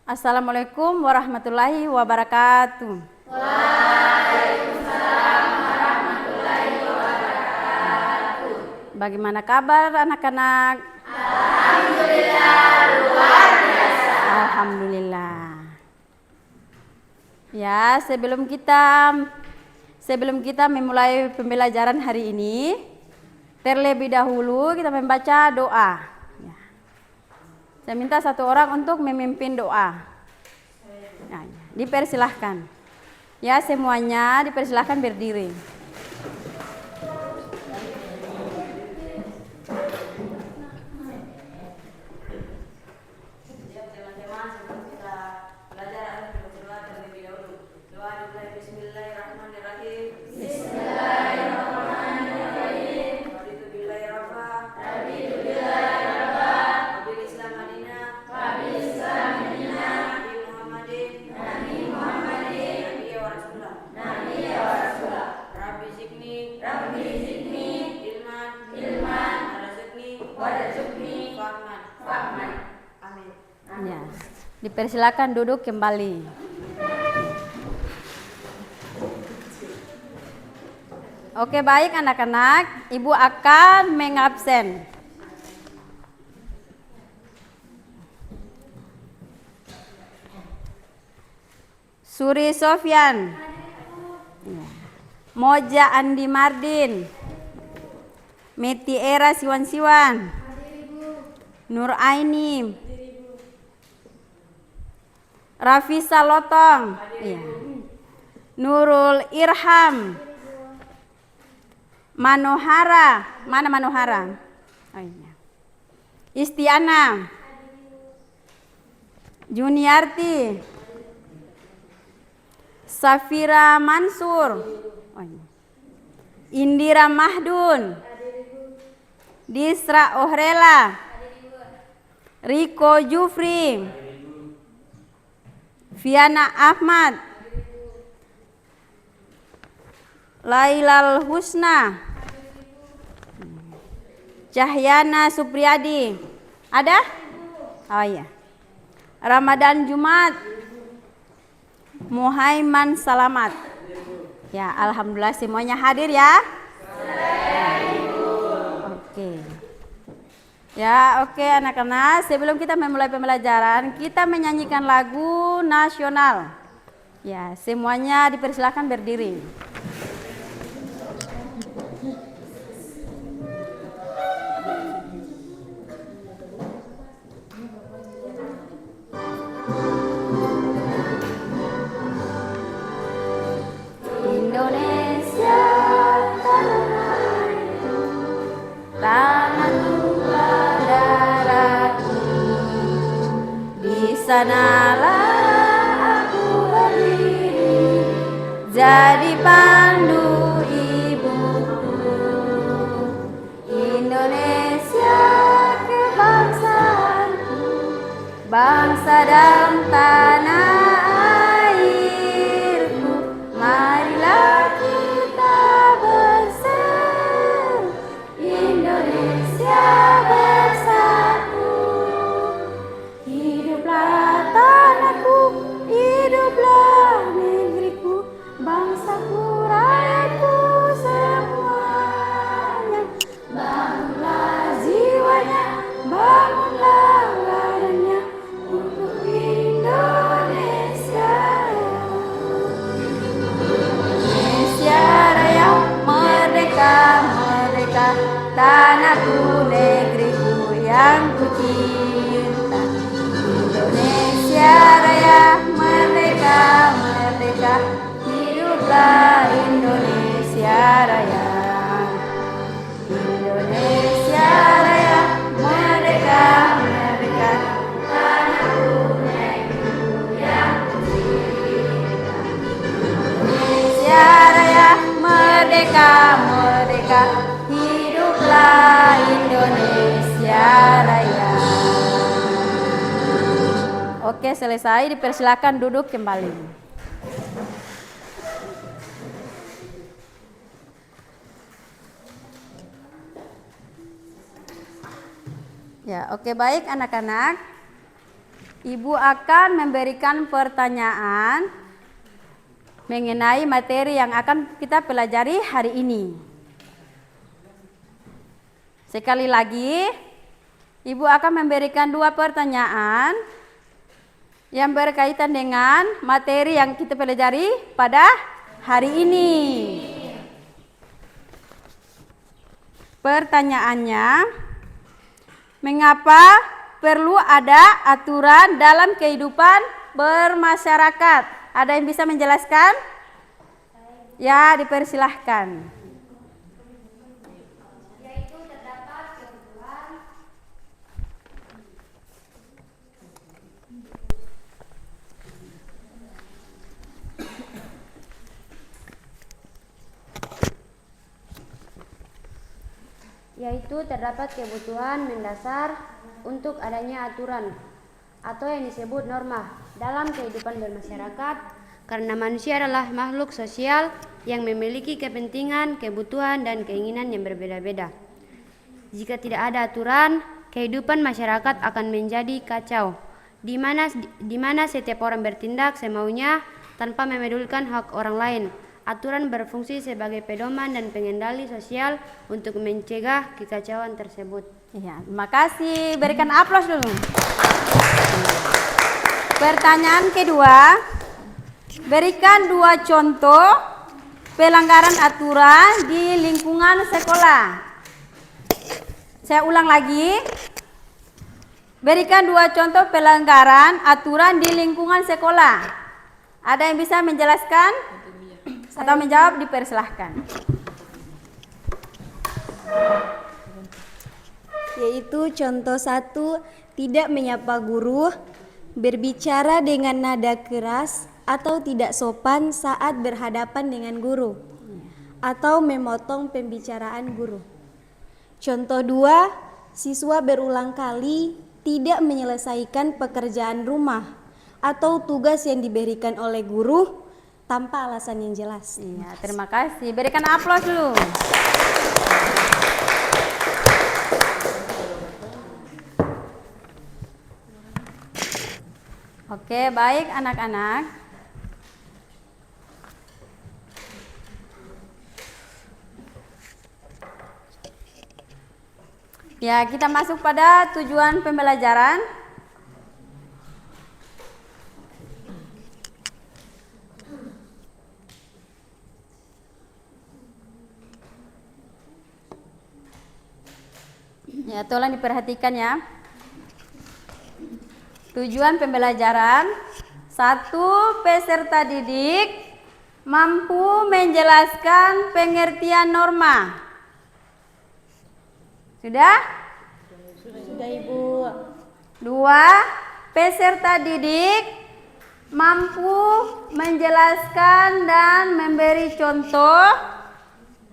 Assalamualaikum warahmatullahi wabarakatuh. Waalaikumsalam warahmatullahi wabarakatuh. Bagaimana kabar anak-anak? Alhamdulillah luar biasa. Alhamdulillah. Ya, sebelum kita memulai pembelajaran hari ini, terlebih dahulu kita membaca doa. Ya. Saya minta satu orang untuk memimpin doa. Nah, dipersilahkan. Ya, semuanya dipersilahkan berdiri. Ya, dipersilakan duduk kembali. Oke, baik anak-anak, Ibu akan mengabsen. Suri Sofyan, Moja Andi Mardin, Meti Era Siwan-Siwan, Nur Aini, Rafisa Lotong, Nurul Irham, Manohara, mana Manohara? Oh, iya. Istiana, Juniarti, Safira Mansur, oh, iya. Indira Mahdun, Disra Ohrela, Riko Jufri, Fiana Ahmad, Lailal Husna, Cahyana Supriyadi. Ada? Oh iya. Ramadan Jumat, Muhaiman Salamat. Ya, alhamdulillah semuanya hadir ya. Oke. Ya, oke anak-anak, sebelum kita memulai pembelajaran, kita menyanyikan lagu nasional. Ya, semuanya dipersilakan berdiri. Indonesia tanah airku, tanah tumpah darahku, di sanalah aku berdiri, jadi pandu ibuku. Indonesia kebangsaanku, bangsa dan tanah airku, marilah kita berseru, Indonesia bersatu. Hiduplah tanahku, hiduplah negeriku, bangsaku, rakyatku semuanya. Bangunlah jiwanya, bangunlah badannya untuk Indonesia. Indonesia Raya, merdeka, merdeka, tanahku, negeriku yang kucinta. Indonesia Raya, merdeka, merdeka, hiduplah Indonesia Raya. Indonesia Raya, merdeka, merdeka, tanahku, negeriku yang kucinta. Indonesia Raya, merdeka, merdeka, hiduplah Indonesia Raya. Oke, selesai, dipersilakan duduk kembali. Ya, oke, baik anak-anak. Ibu akan memberikan pertanyaan mengenai materi yang akan kita pelajari hari ini. Sekali lagi, Ibu akan memberikan 2 pertanyaan yang berkaitan dengan materi yang kita pelajari pada hari ini. Pertanyaannya, mengapa perlu ada aturan dalam kehidupan bermasyarakat? Ada yang bisa menjelaskan? Ya, dipersilahkan. Yaitu terdapat kebutuhan mendasar untuk adanya aturan atau yang disebut norma dalam kehidupan bermasyarakat, karena manusia adalah makhluk sosial yang memiliki kepentingan, kebutuhan, dan keinginan yang berbeda-beda. Jika tidak ada aturan, kehidupan masyarakat akan menjadi kacau, di mana setiap orang bertindak semaunya tanpa memedulikan hak orang lain. Aturan berfungsi sebagai pedoman dan pengendali sosial untuk mencegah kekacauan tersebut. Ya, terima kasih. Berikan aplaus dulu. Pertanyaan kedua, berikan 2 contoh pelanggaran aturan di lingkungan sekolah. Saya ulang lagi. Berikan 2 contoh pelanggaran aturan di lingkungan sekolah. Ada yang bisa menjelaskan atau menjawab? Dipersilahkan. Yaitu contoh 1, tidak menyapa guru, berbicara dengan nada keras atau tidak sopan saat berhadapan dengan guru, atau memotong pembicaraan guru. Contoh 2, siswa berulang kali tidak menyelesaikan pekerjaan rumah atau tugas yang diberikan oleh guru tanpa alasan yang jelas. Iya, terima kasih. Berikan aplaus dulu. Oke, baik anak-anak. Ya, kita masuk pada tujuan pembelajaran. Ya, tolong diperhatikan ya. Tujuan pembelajaran: 1. Peserta didik mampu menjelaskan pengertian norma. Sudah? Sudah, Ibu. 2. Peserta didik mampu menjelaskan dan memberi contoh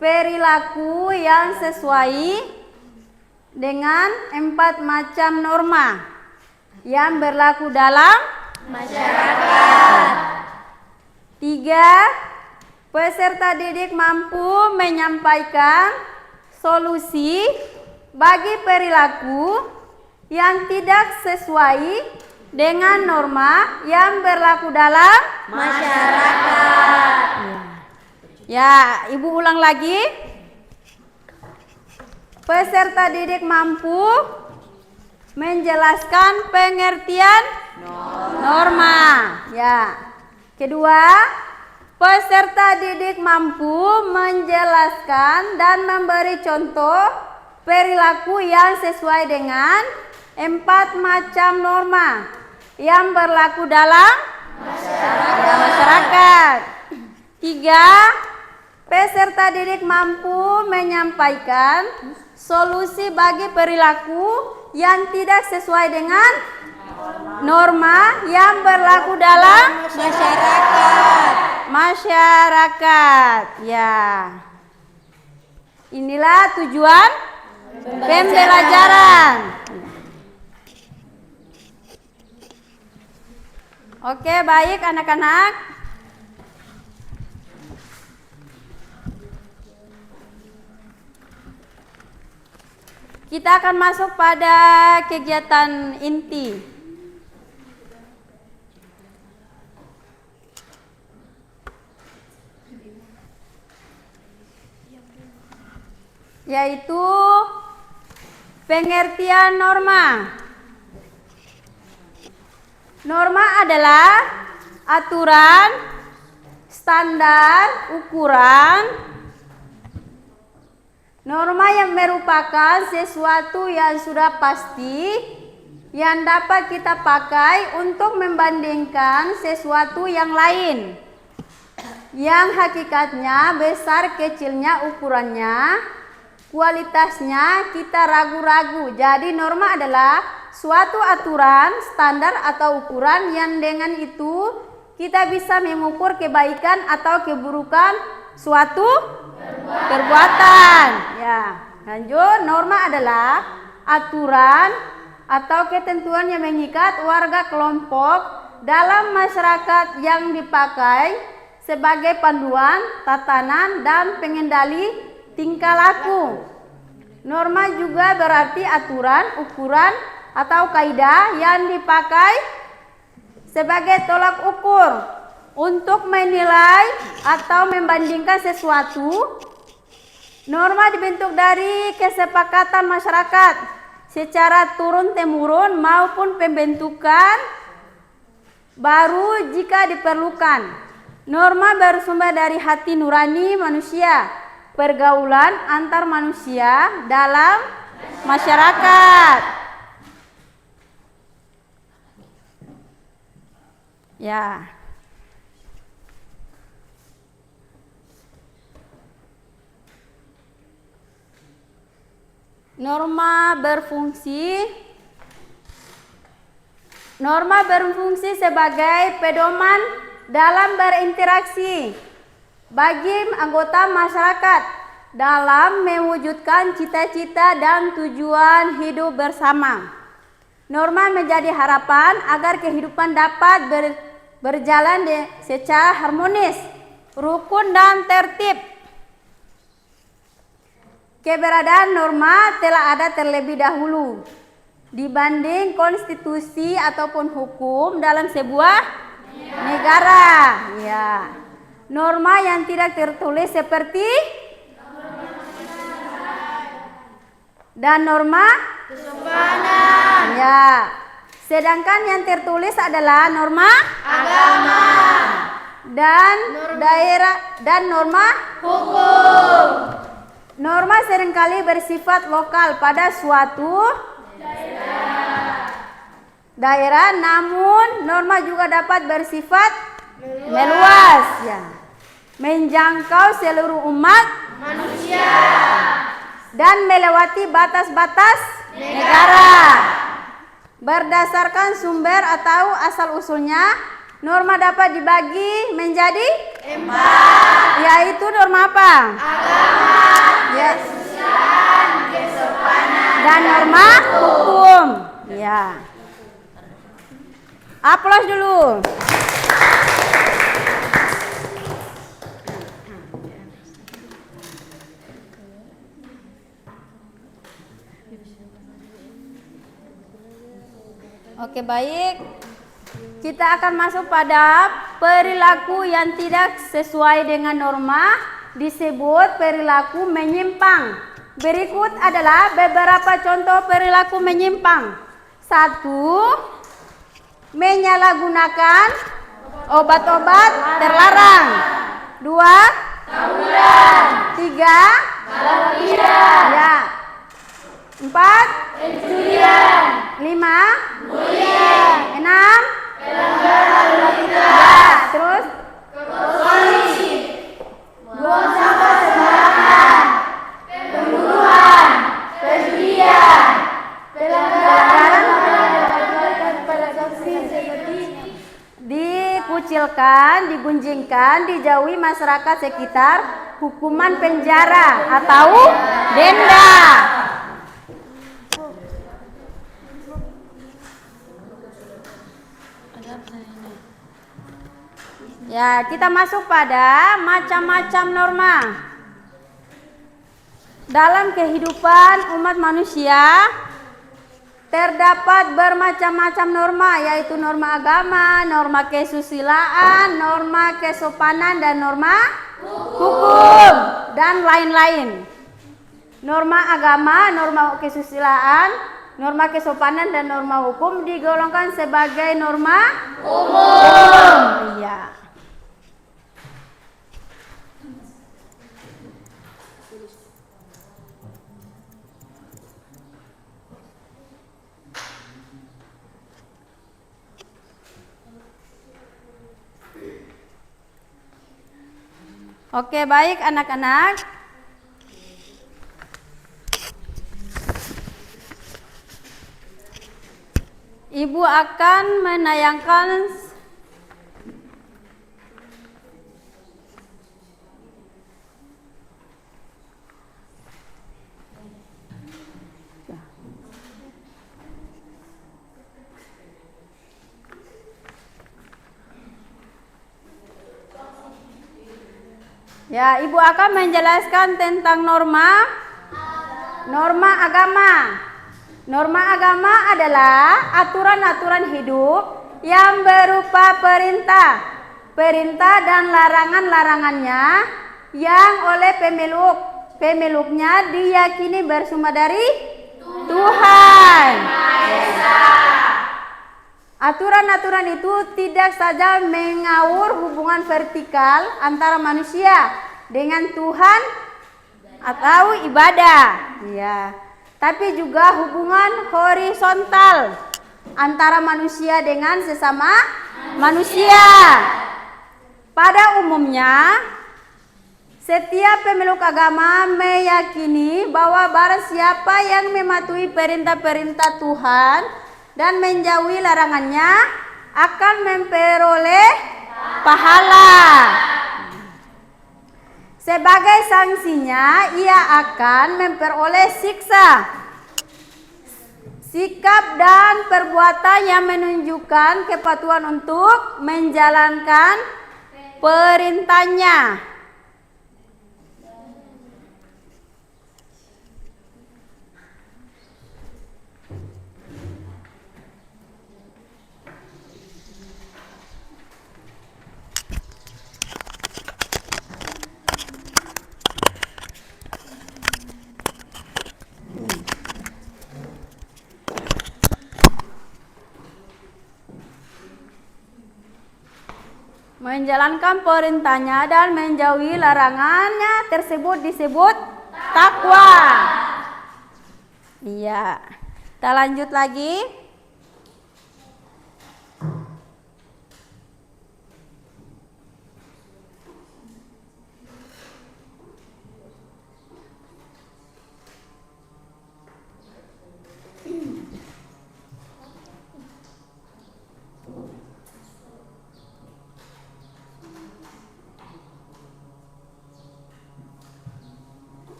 perilaku yang sesuai dengan 4 macam norma yang berlaku dalam Masyarakat. 3. Peserta didik mampu menyampaikan solusi bagi perilaku yang tidak sesuai dengan norma yang berlaku dalam Masyarakat. Ya, Ibu ulang lagi. Peserta didik mampu menjelaskan pengertian norma. Ya. Kedua, peserta didik mampu menjelaskan dan memberi contoh perilaku yang sesuai dengan 4 macam norma yang berlaku dalam masyarakat. 3. Peserta didik mampu menyampaikan solusi bagi perilaku yang tidak sesuai dengan norma yang berlaku dalam masyarakat. Ya. Inilah tujuan pembelajaran. Oke, baik anak-anak. Kita akan masuk pada kegiatan inti. yaitu pengertian norma. Norma adalah aturan, standar, ukuran. Norma yang merupakan sesuatu yang sudah pasti yang dapat kita pakai untuk membandingkan sesuatu yang lain, yang hakikatnya besar kecilnya ukurannya, kualitasnya kita ragu-ragu. Jadi norma adalah suatu aturan, standar atau ukuran yang dengan itu kita bisa mengukur kebaikan atau keburukan suatu perbuatan. Ya, lanjut. Norma adalah aturan atau ketentuan yang mengikat warga kelompok dalam masyarakat yang dipakai sebagai panduan, tatanan, dan pengendali tingkah laku. Norma juga berarti aturan, ukuran, atau kaidah yang dipakai sebagai tolak ukur untuk menilai atau membandingkan sesuatu. Norma dibentuk dari kesepakatan masyarakat secara turun-temurun maupun pembentukan baru jika diperlukan. Norma bersumber dari hati nurani manusia, pergaulan antar manusia dalam masyarakat. Ya. Norma berfungsi sebagai pedoman dalam berinteraksi bagi anggota masyarakat dalam mewujudkan cita-cita dan tujuan hidup bersama. Norma menjadi harapan agar kehidupan dapat berjalan secara harmonis, rukun, dan tertib. Keberadaan norma telah ada terlebih dahulu dibanding konstitusi ataupun hukum dalam sebuah negara. Ya. Norma yang tidak tertulis seperti dan norma kesopanan. Ya. Sedangkan yang tertulis adalah norma agama dan daerah dan norma hukum. Norma seringkali bersifat lokal pada suatu daerah, namun norma juga dapat bersifat meluas, ya, menjangkau seluruh umat manusia dan melewati batas-batas negara. Berdasarkan sumber atau asal-usulnya, norma dapat dibagi menjadi 4, yaitu norma apa? agama, Ya. kesusilaan, kesopanan, Dan norma hukum. Ya. Aplaus dulu. Oke, baik. Kita akan masuk pada perilaku yang tidak sesuai dengan norma, disebut perilaku menyimpang. Berikut adalah beberapa contoh perilaku menyimpang. 1. Menyalahgunakan obat-obat terlarang. 2. tawuran, 3. balap-liar, Ya. 4. pencurian, 5. bullying, 6. pelanggaran lalu lintas, Ya, terus korupsi, buang sampah sembarangan, pembunuhan, perjudian, pelanggaran pada saksi seperti dikucilkan, digunjingkan, dijauhi masyarakat sekitar, hukuman penjara atau denda. Ya, kita masuk pada macam-macam norma. Dalam kehidupan umat manusia terdapat bermacam-macam norma, yaitu norma agama, norma kesusilaan, norma kesopanan, dan norma hukum, dan lain-lain. Norma agama, norma kesusilaan, norma kesopanan, dan norma hukum digolongkan sebagai norma umum. Iya. Oke, baik anak-anak. Ibu akan menayangkan ya, Ibu akan menjelaskan tentang norma agama. Norma agama adalah aturan-aturan hidup yang berupa perintah dan larangan-larangannya yang oleh pemiliknya diyakini bersumber dari Tuhan. Aturan-aturan itu tidak saja mengatur hubungan vertikal antara manusia dengan Tuhan atau ibadah, ya, tapi juga hubungan horizontal antara manusia dengan sesama manusia. Pada umumnya, setiap pemeluk agama meyakini bahwa barang siapa yang mematuhi perintah-perintah Tuhan dan menjauhi larangannya akan memperoleh pahala. Sebagai sanksinya, ia akan memperoleh sikap dan perbuatan yang menunjukkan kepatuhan untuk menjalankan perintahnya. Menjalankan perintahnya dan menjauhi larangannya tersebut disebut takwa. Iya. Kita lanjut lagi.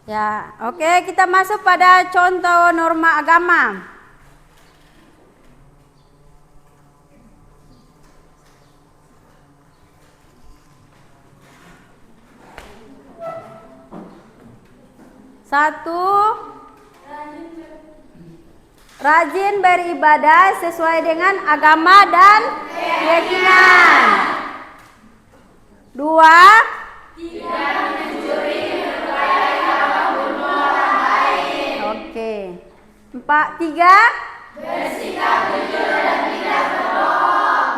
Ya, oke, kita masuk pada contoh norma agama. Satu, rajin beribadah sesuai dengan agama dan keyakinan. Dua, tidak mencuri, melukai, atau membunuh orang lain. Oke. Tiga, bersikap jujur dan tidak berbohong.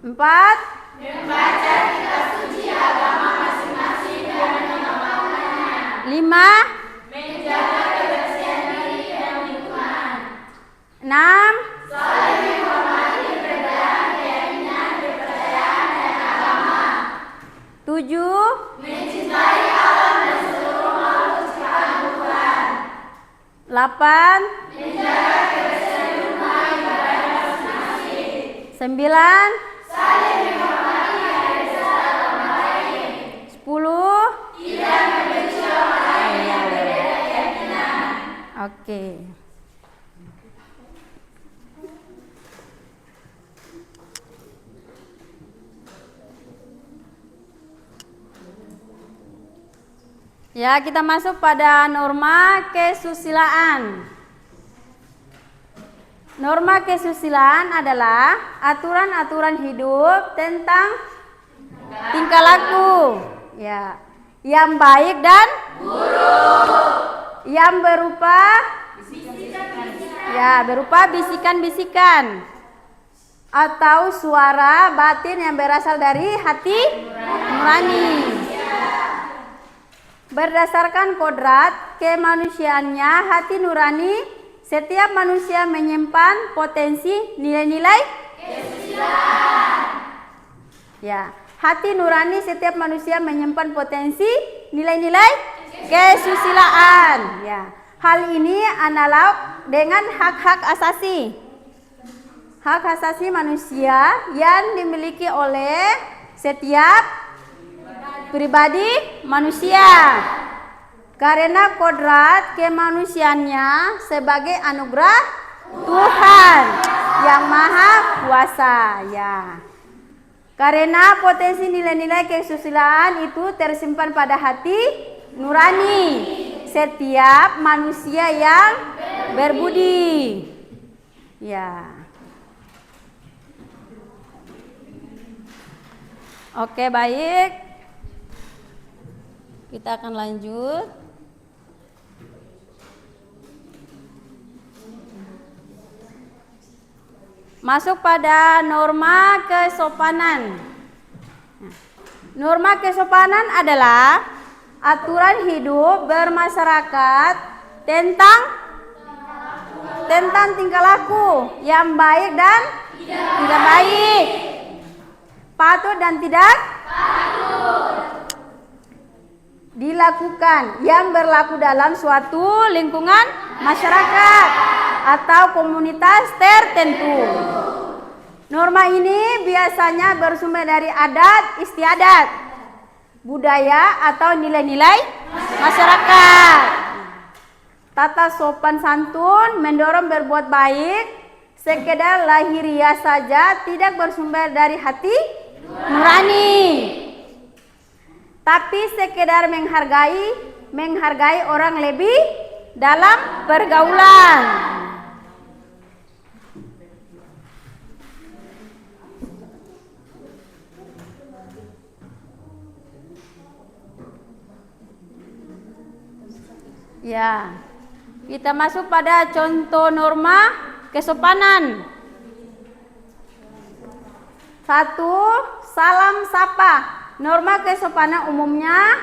Empat, membaca kitab suci agama masing-masing dan mengamalkannya. Lima, menjaga kebersihan diri dan lingkungan. Enam, saling menghormati perbedaan keyakinan, kepercayaan, dan agama. Tujuh, mencintai alam dan seluruh makhluk ciptaan Tuhan. 8, menjaga kebersihan rumah ibadah masing-masing. 9, saling menghormati hari sesama orang lain. 10, tidak membenci orang lain yang berbeda keyakinan. Oke. Ya, kita masuk pada norma kesusilaan. Norma kesusilaan adalah aturan-aturan hidup tentang tingkah laku, Ya. Yang baik dan yang berupa bisikan-bisikan atau suara batin yang berasal dari hati nurani. Berdasarkan kodrat kemanusiaannya hati nurani, setiap manusia menyimpan potensi nilai-nilai kesusilaan. Ya, hati nurani setiap manusia menyimpan potensi nilai-nilai kesusilaan. Ya, hal ini analog dengan hak-hak asasi. Hak asasi manusia yang dimiliki oleh setiap pribadi manusia. Karena kodrat kemanusiaannya sebagai anugerah Tuhan yang Maha Kuasa. Ya. Karena potensi nilai-nilai kesusilaan itu tersimpan pada hati nurani setiap manusia yang berbudi. Ya. Oke, baik. Kita akan lanjut. Masuk pada norma kesopanan. Norma kesopanan adalah aturan hidup bermasyarakat tentang tingkah laku yang baik dan tidak baik, patut dan tidak dilakukan yang berlaku dalam suatu lingkungan masyarakat atau komunitas tertentu. Norma ini biasanya bersumber dari adat istiadat, budaya atau nilai-nilai masyarakat. Tata sopan santun mendorong berbuat baik, sekedar lahiriah saja, tidak bersumber dari hati nurani, tapi sekedar menghargai orang lebih dalam pergaulan. Ya, kita masuk pada contoh norma kesopanan. 1. Salam sapa. Norma kesopanan umumnya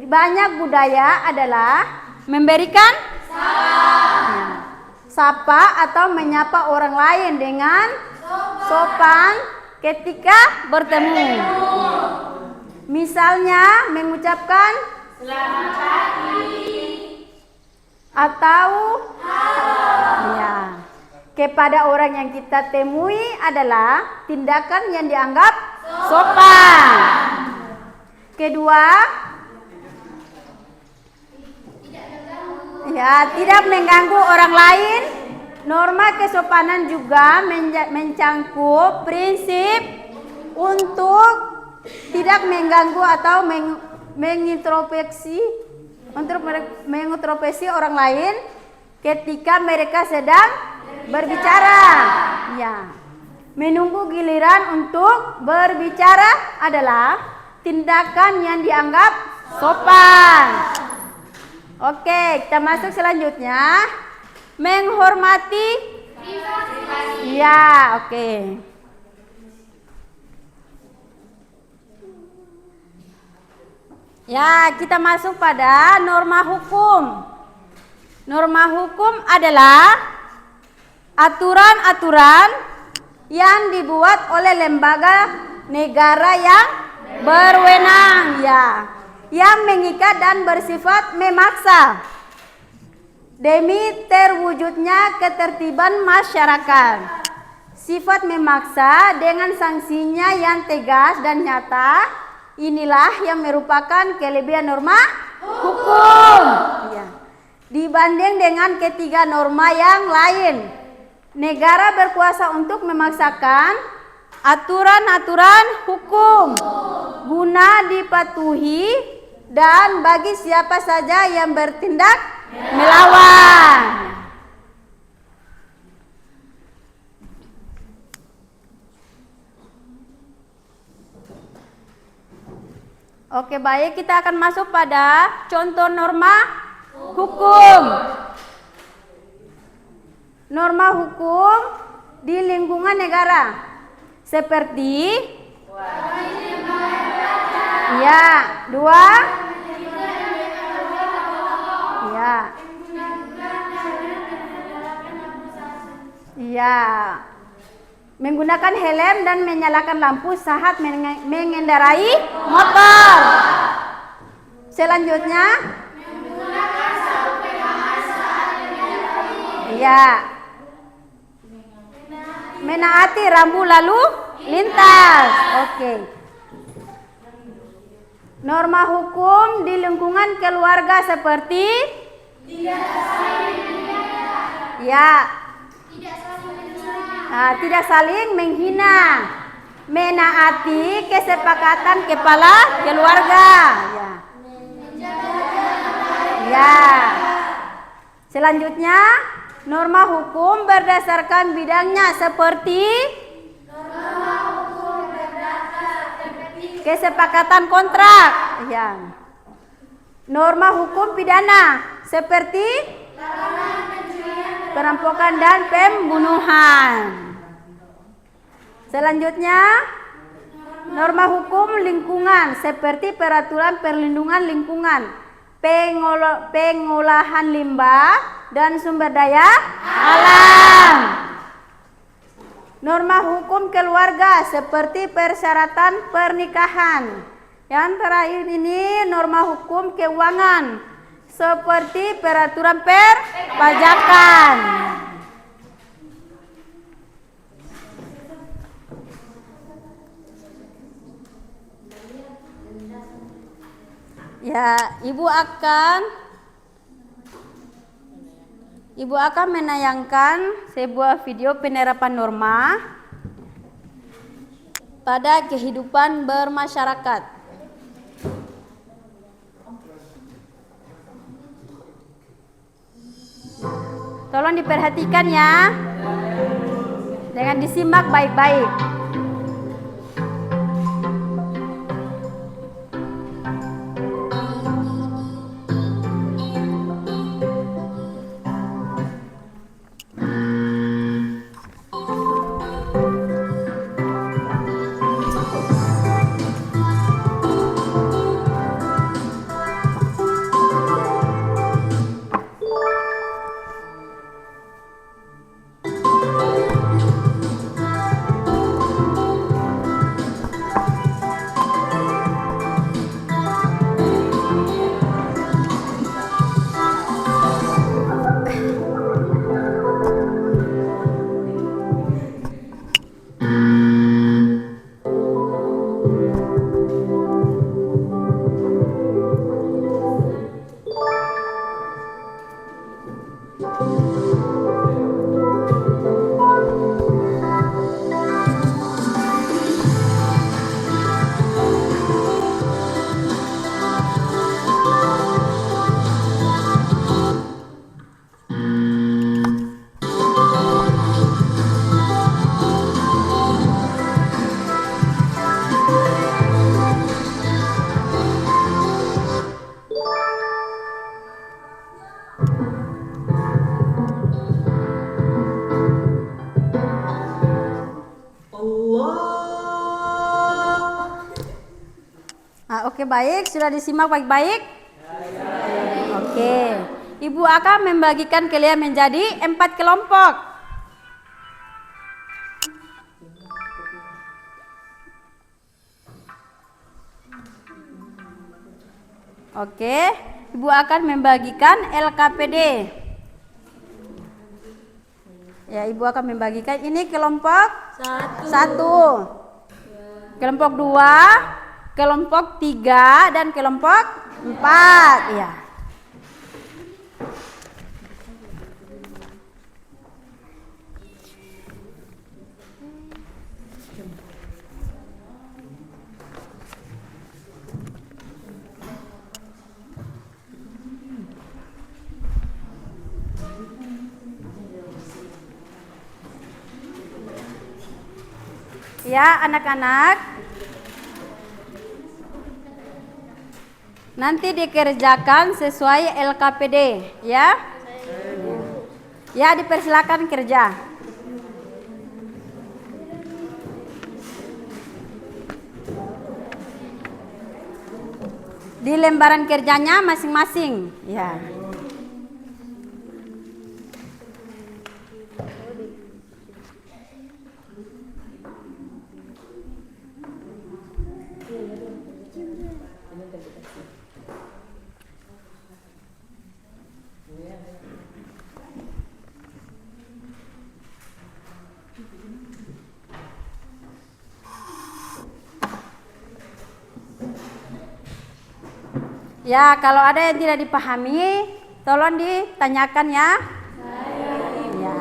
banyak budaya adalah memberikan salam, sapa atau menyapa orang lain dengan sopan ketika bertemu. Misalnya mengucapkan selamat pagi atau ya, kepada orang yang kita temui adalah tindakan yang dianggap sopan. Kedua, ya, tidak mengganggu orang lain. Norma kesopanan juga mencangkup prinsip untuk tidak mengganggu atau mengintrospeksi orang lain ketika mereka sedang berbicara. Ya. Menunggu giliran untuk berbicara adalah tindakan yang dianggap sopan. Oke, kita masuk selanjutnya. Menghormati privasi. Ya, oke. Ya, kita masuk pada norma hukum. Norma hukum adalah aturan-aturan yang dibuat oleh lembaga negara yang berwenang, ya, yang mengikat dan bersifat memaksa demi terwujudnya ketertiban masyarakat. Sifat memaksa dengan sanksinya yang tegas dan nyata, inilah yang merupakan kelebihan norma hukum. Ya. Dibanding dengan ketiga norma yang lain, negara berkuasa untuk memaksakan aturan-aturan hukum guna dipatuhi dan bagi siapa saja yang bertindak melawan. Oke, baik, kita akan masuk pada contoh norma hukum. Norma hukum di lingkungan negara seperti ya, 2 ya. Ya. Menggunakan helm dan menyalakan lampu saat mengendarai motor. Selanjutnya, ya, menaati rambu lalu lintas. Oke. Norma hukum di lingkungan keluarga seperti ya, tidak saling menghina, menaati kesepakatan kepala keluarga. Ya. Selanjutnya, norma hukum berdasarkan bidangnya seperti kesepakatan kontrak. Ya. Norma hukum pidana seperti perampokan dan pembunuhan. Selanjutnya, norma hukum lingkungan seperti peraturan perlindungan lingkungan, pengolahan limbah dan sumber daya alam. Norma hukum keluarga seperti persyaratan pernikahan. Yang terakhir ini norma hukum keuangan seperti peraturan perpajakan. Ya, Ibu akan menayangkan sebuah video penerapan norma pada kehidupan bermasyarakat. Tolong diperhatikan ya, dengan disimak baik-baik. Oke, baik, sudah disimak baik-baik? Oke, Ibu akan membagikan kalian menjadi 4 kelompok. Oke, Ibu akan membagikan LKPD. Ya, Ibu akan membagikan ini kelompok 1, kelompok 2, kelompok 3 dan kelompok 4 ya. Ya, anak-anak, Nanti dikerjakan sesuai LKPD, ya. Ya, dipersilakan kerja. Di lembaran kerjanya masing-masing, ya. Ya, kalau ada yang tidak dipahami, tolong ditanyakan ya. Ya.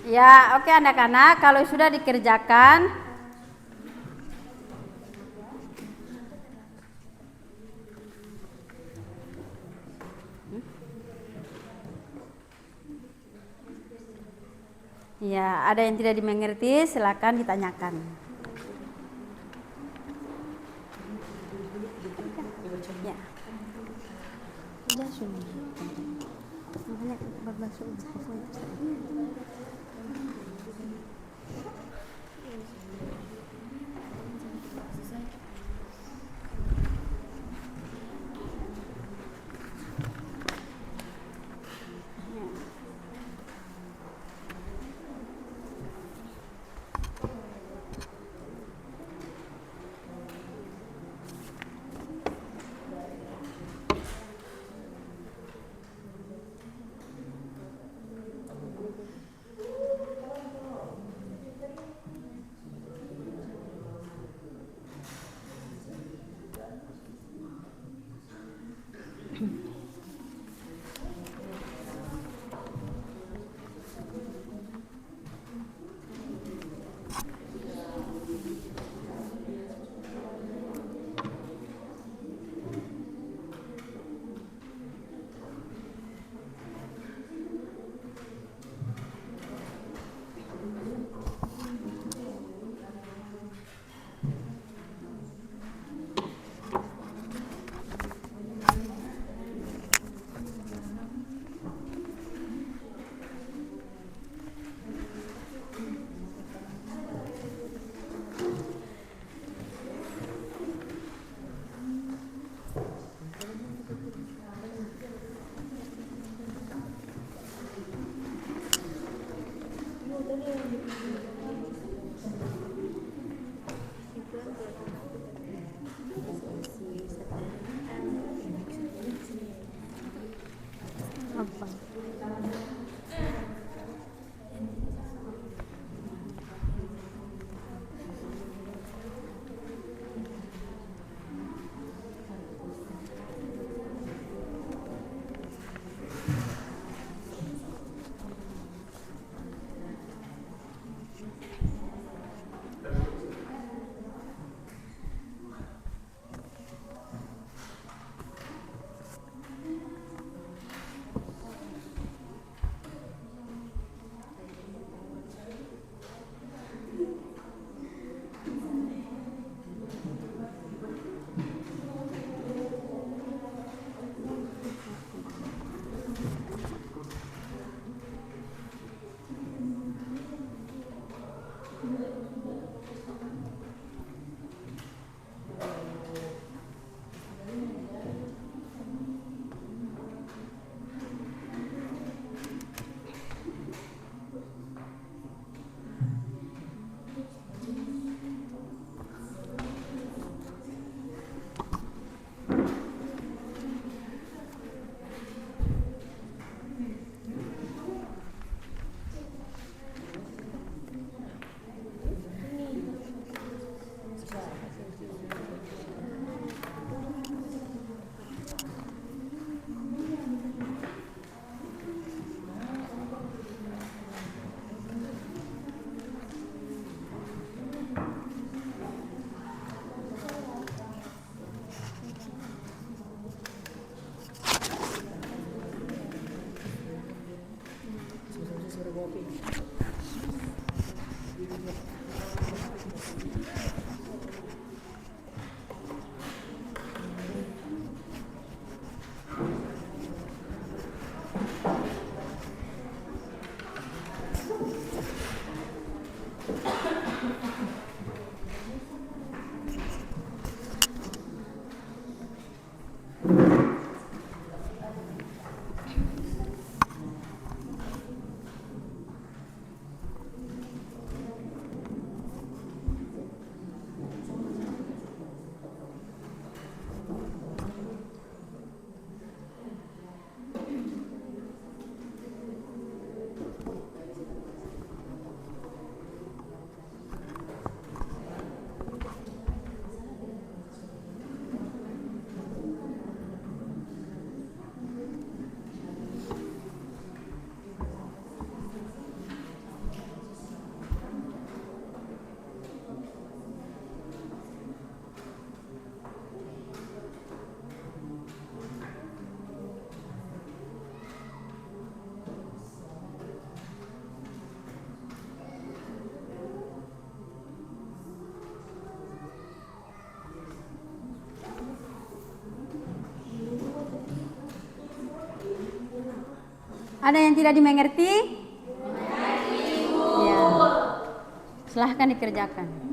Ya, oke anak-anak, kalau sudah dikerjakan, ya, ada yang tidak dimengerti, silakan ditanyakan. Ya. Ada yang tidak dimengerti? Ya. Silahkan dikerjakan.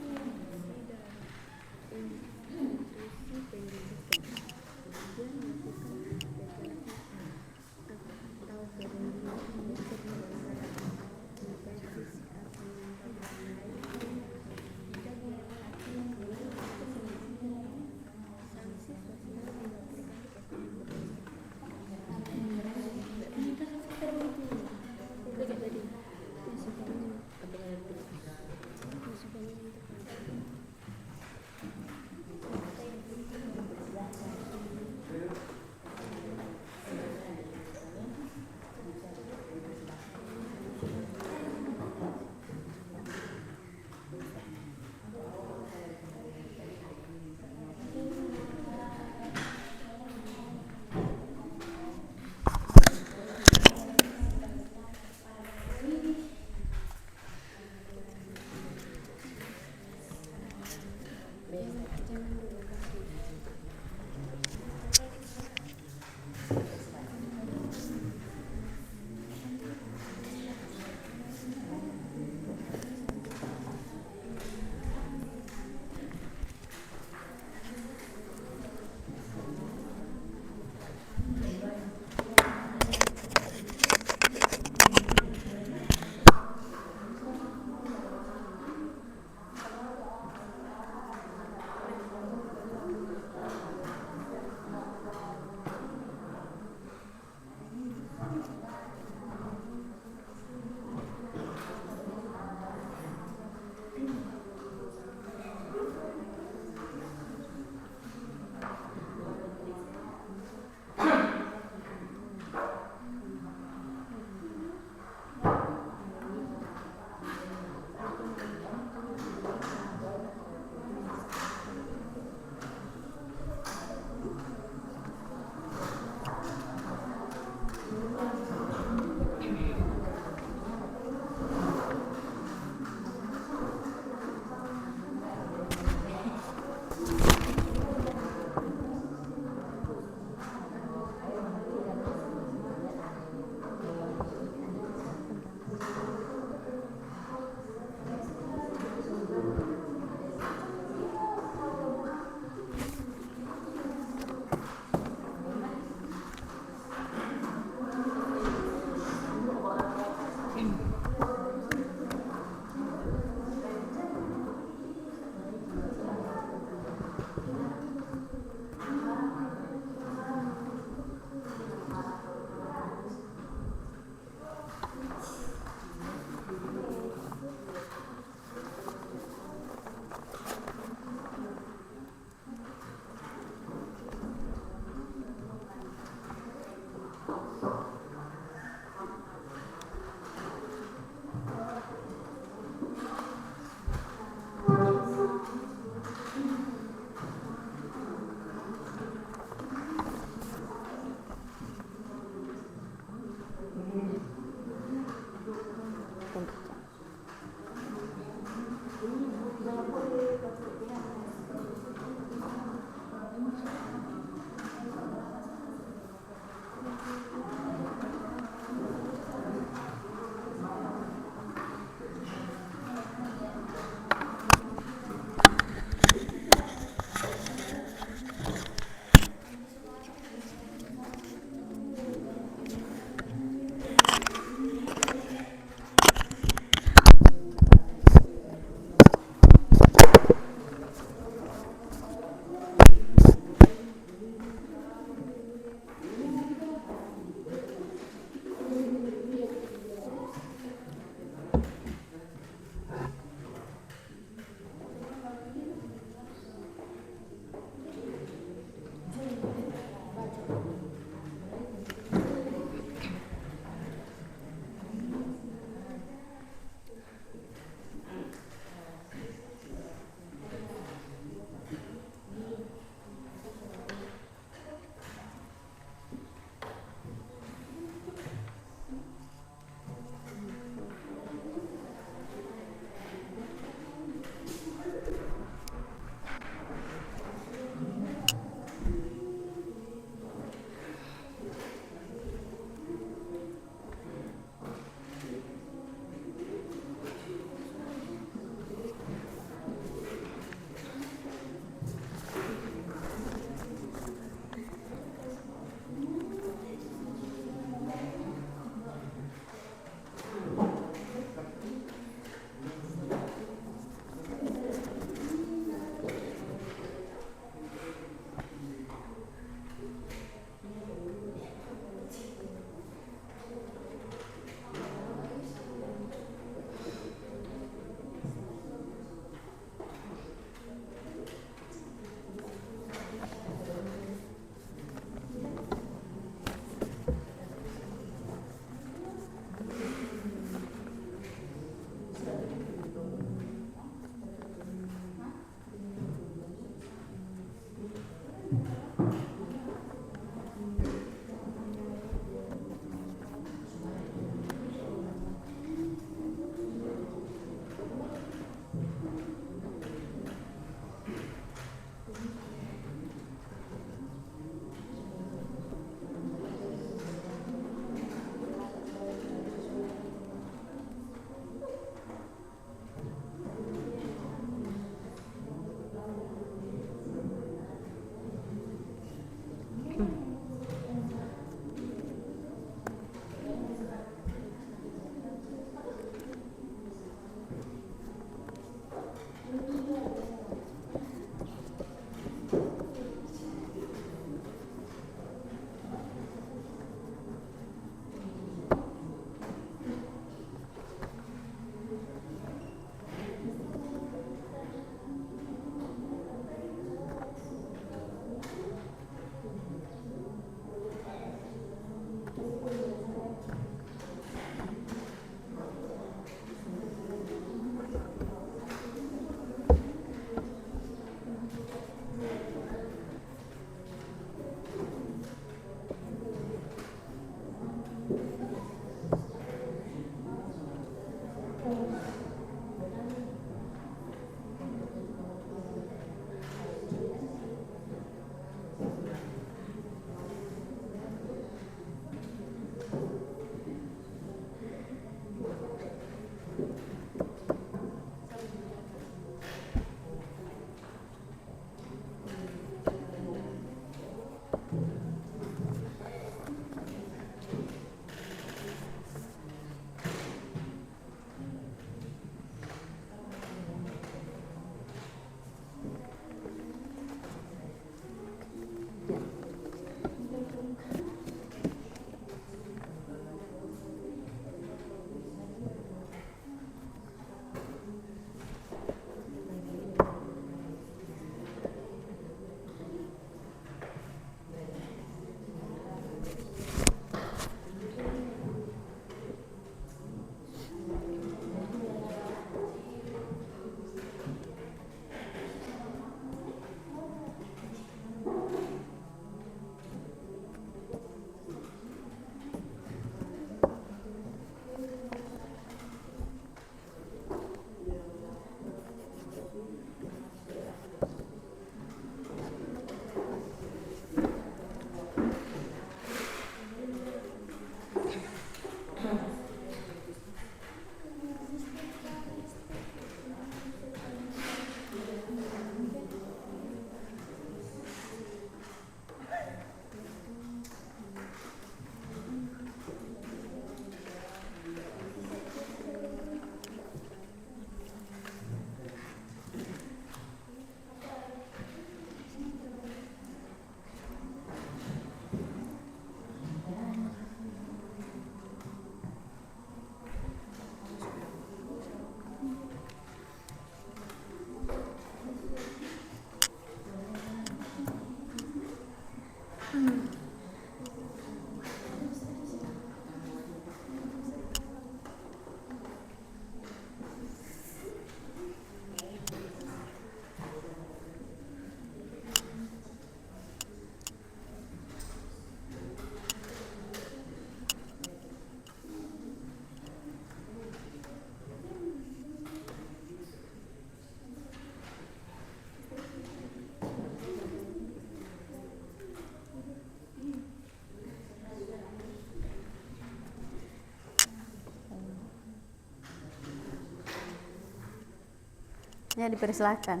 Ya, dipersilahkan.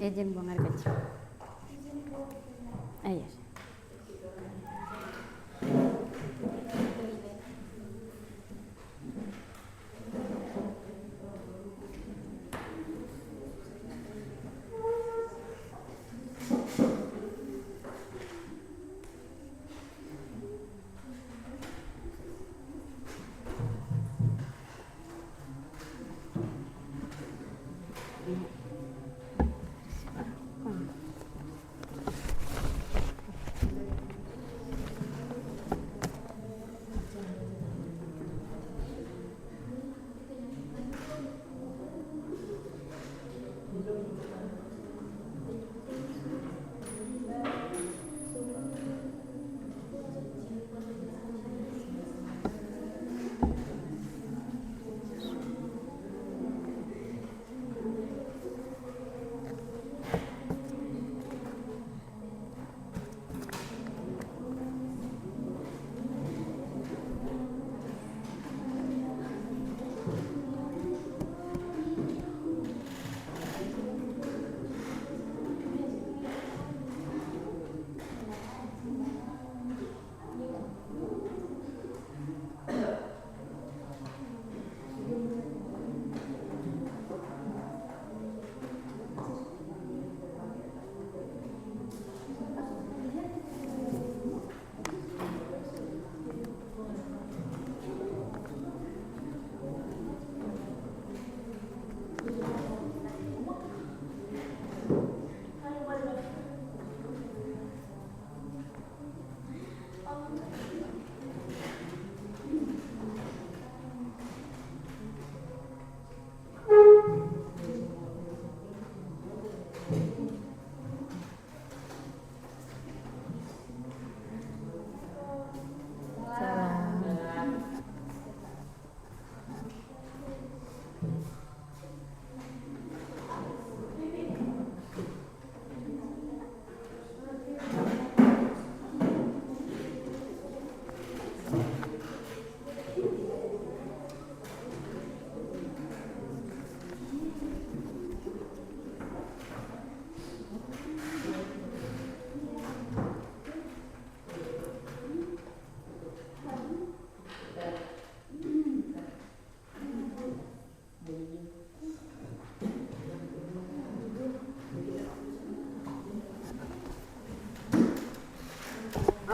Izin buang air kecil. Iya.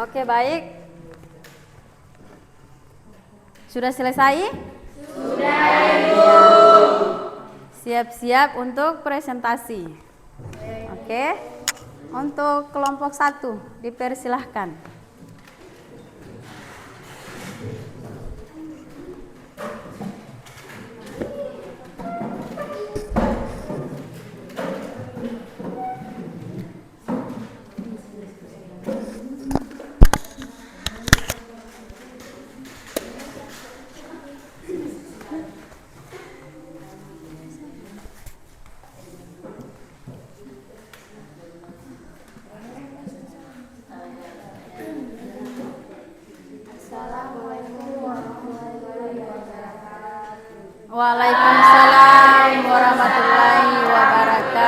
Oke, baik. Sudah selesai? Sudah, Ibu. Siap-siap untuk presentasi. Oke. Untuk kelompok 1, dipersilahkan. Waalaikumsalam warahmatullahi wabarakatuh.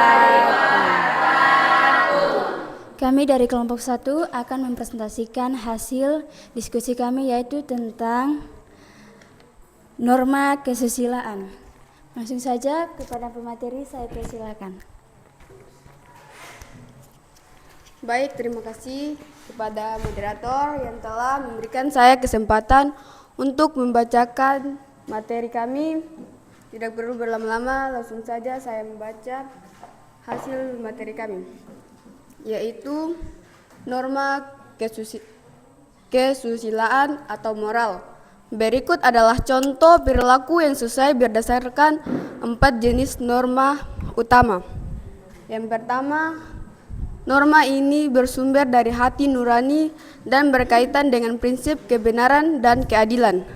Kami dari kelompok 1 akan mempresentasikan hasil diskusi kami, yaitu tentang norma kesusilaan. Langsung saja kepada pemateri, saya persilakan. Baik, terima kasih kepada moderator yang telah memberikan saya kesempatan untuk membacakan materi kami. Tidak perlu berlama-lama, langsung saja saya membaca hasil materi kami, yaitu norma kesusilaan atau moral. Berikut adalah contoh perilaku yang sesuai berdasarkan 4 jenis norma utama. Yang pertama, norma ini bersumber dari hati nurani dan berkaitan dengan prinsip kebenaran dan keadilan.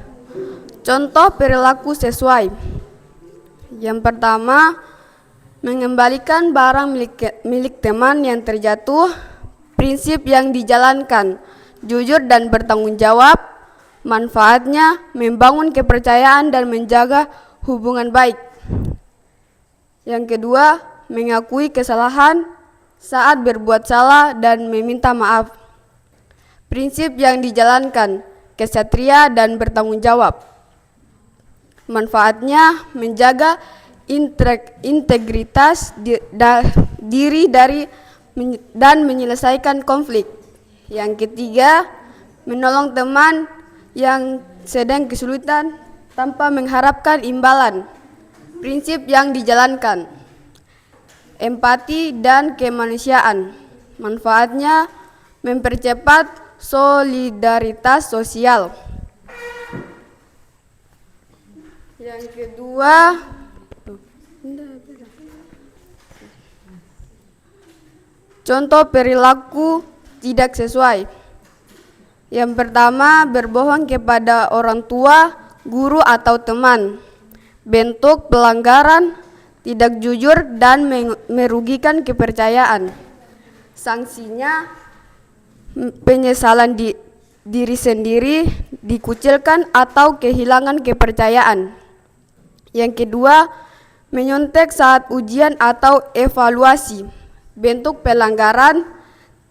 Contoh perilaku sesuai. Yang pertama, mengembalikan barang milik teman yang terjatuh. Prinsip yang dijalankan, jujur dan bertanggung jawab. Manfaatnya membangun kepercayaan dan menjaga hubungan baik. Yang kedua, mengakui kesalahan saat berbuat salah dan meminta maaf. Prinsip yang dijalankan, kesatria dan bertanggung jawab. Manfaatnya menjaga integritas diri dan menyelesaikan konflik. Yang ketiga, menolong teman yang sedang kesulitan tanpa mengharapkan imbalan. Prinsip yang dijalankan, empati dan kemanusiaan. Manfaatnya mempercepat solidaritas sosial. Yang kedua, contoh perilaku tidak sesuai. Yang pertama, berbohong kepada orang tua, guru atau teman. Bentuk pelanggaran tidak jujur dan merugikan kepercayaan. Sanksinya penyesalan diri sendiri, dikucilkan atau kehilangan kepercayaan. Yang kedua, menyontek saat ujian atau evaluasi. Bentuk pelanggaran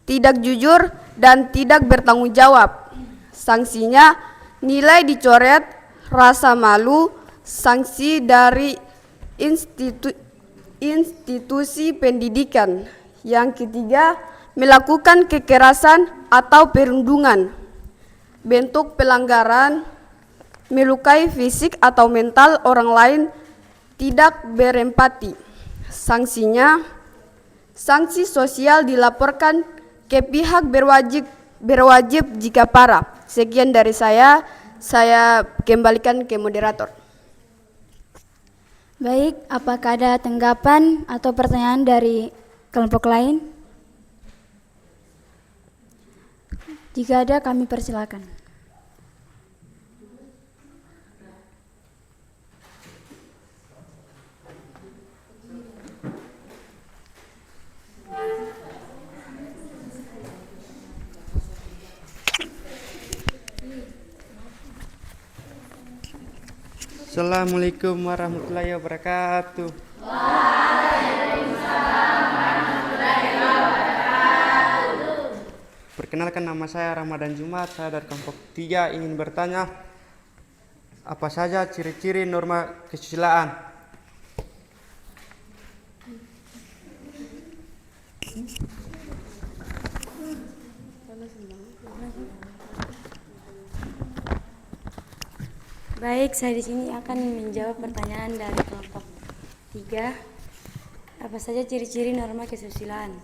tidak jujur dan tidak bertanggung jawab. Sanksinya nilai dicoret, rasa malu, sanksi dari institusi pendidikan. Yang ketiga, melakukan kekerasan atau perundungan. Bentuk pelanggaran melukai fisik atau mental orang lain, tidak berempati. Sanksinya, sanksi sosial dilaporkan ke pihak berwajib jika parah. Sekian dari saya kembalikan ke moderator. Baik, apakah ada tanggapan atau pertanyaan dari kelompok lain? Jika ada, kami persilakan. Assalamualaikum warahmatullahi wabarakatuh. Perkenalkan, nama saya Ramadan Jumat, saya dari kelompok 3 ingin bertanya, apa saja ciri-ciri norma kesusilaan? Baik, saya di sini akan menjawab pertanyaan dari kelompok 3. Apa saja ciri-ciri norma kesusilaan?